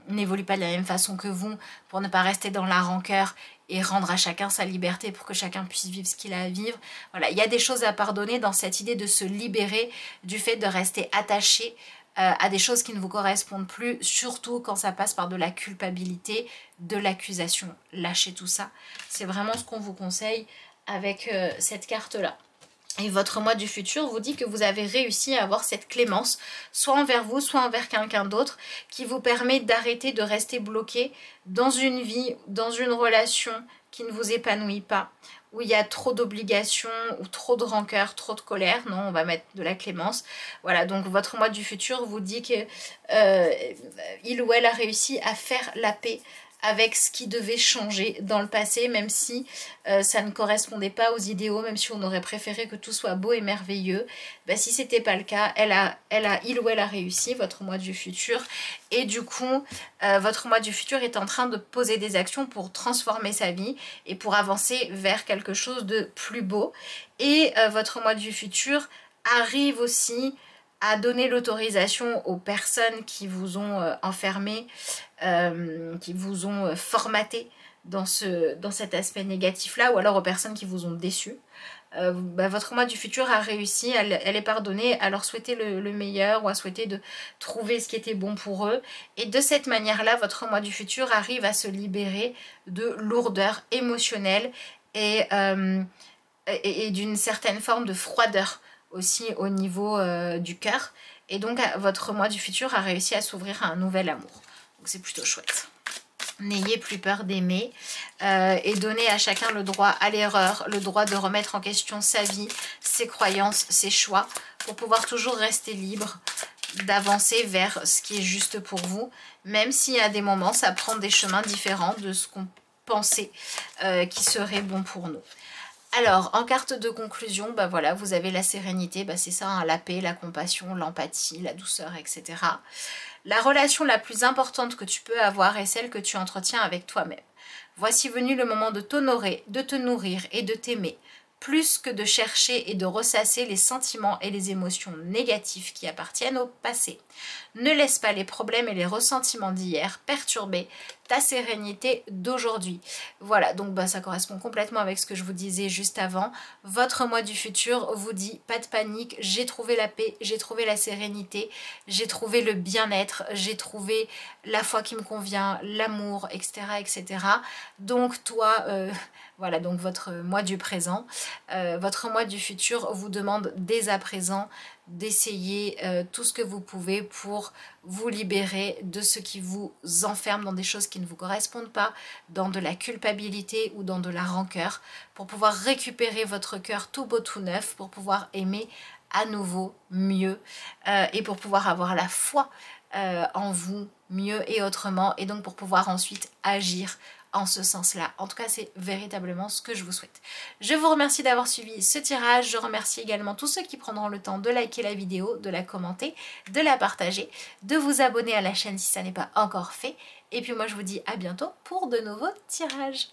n'évolue pas de la même façon que vous pour ne pas rester dans la rancœur et rendre à chacun sa liberté pour que chacun puisse vivre ce qu'il a à vivre. Voilà, il y a des choses à pardonner dans cette idée de se libérer du fait de rester attaché à des choses qui ne vous correspondent plus, surtout quand ça passe par de la culpabilité, de l'accusation. Lâchez tout ça. C'est vraiment ce qu'on vous conseille avec cette carte-là. Et votre moi du futur vous dit que vous avez réussi à avoir cette clémence, soit envers vous, soit envers quelqu'un d'autre, qui vous permet d'arrêter de rester bloqué dans une vie, dans une relation qui ne vous épanouit pas, où il y a trop d'obligations, ou trop de rancœur, trop de colère. Non, on va mettre de la clémence. Voilà, donc votre moi du futur vous dit que il ou elle a réussi à faire la paix avec ce qui devait changer dans le passé, même si ça ne correspondait pas aux idéaux, même si on aurait préféré que tout soit beau et merveilleux. Bah, si c'était pas le cas, il ou elle a réussi, votre moi du futur, et du coup votre moi du futur est en train de poser des actions pour transformer sa vie et pour avancer vers quelque chose de plus beau. Et votre moi du futur arrive aussi à donner l'autorisation aux personnes qui vous ont enfermé, qui vous ont formaté dans cet aspect négatif-là, ou alors aux personnes qui vous ont déçu. Votre moi du futur a réussi à les pardonner, à leur souhaiter le meilleur, ou à souhaiter de trouver ce qui était bon pour eux. Et de cette manière-là, votre moi du futur arrive à se libérer de lourdeur émotionnelle et d'une certaine forme de froideur aussi au niveau du cœur. Et donc votre moi du futur a réussi à s'ouvrir à un nouvel amour. Donc c'est plutôt chouette. N'ayez plus peur d'aimer et donnez à chacun le droit à l'erreur, le droit de remettre en question sa vie, ses croyances, ses choix, pour pouvoir toujours rester libre d'avancer vers ce qui est juste pour vous, même si à des moments ça prend des chemins différents de ce qu'on pensait qui serait bon pour nous. Alors, en carte de conclusion, bah voilà, vous avez la sérénité, bah c'est ça, hein, la paix, la compassion, l'empathie, la douceur, etc. La relation la plus importante que tu peux avoir est celle que tu entretiens avec toi-même. Voici venu le moment de t'honorer, de te nourrir et de t'aimer, plus que de chercher et de ressasser les sentiments et les émotions négatives qui appartiennent au passé. Ne laisse pas les problèmes et les ressentiments d'hier perturber ta sérénité d'aujourd'hui. Voilà, donc ça correspond complètement avec ce que je vous disais juste avant. Votre moi du futur vous dit pas de panique, j'ai trouvé la paix, j'ai trouvé la sérénité, j'ai trouvé le bien-être, j'ai trouvé la foi qui me convient, l'amour, etc., etc. Donc toi, voilà, donc votre moi du présent, votre moi du futur vous demande dès à présent d'essayer tout ce que vous pouvez pour vous libérer de ce qui vous enferme dans des choses qui ne vous correspondent pas, dans de la culpabilité ou dans de la rancœur, pour pouvoir récupérer votre cœur tout beau tout neuf, pour pouvoir aimer à nouveau mieux et pour pouvoir avoir la foi en vous mieux et autrement, et donc pour pouvoir ensuite agir en ce sens-là. En tout cas, c'est véritablement ce que je vous souhaite. Je vous remercie d'avoir suivi ce tirage. Je remercie également tous ceux qui prendront le temps de liker la vidéo, de la commenter, de la partager, de vous abonner à la chaîne si ça n'est pas encore fait. Et puis moi, je vous dis à bientôt pour de nouveaux tirages.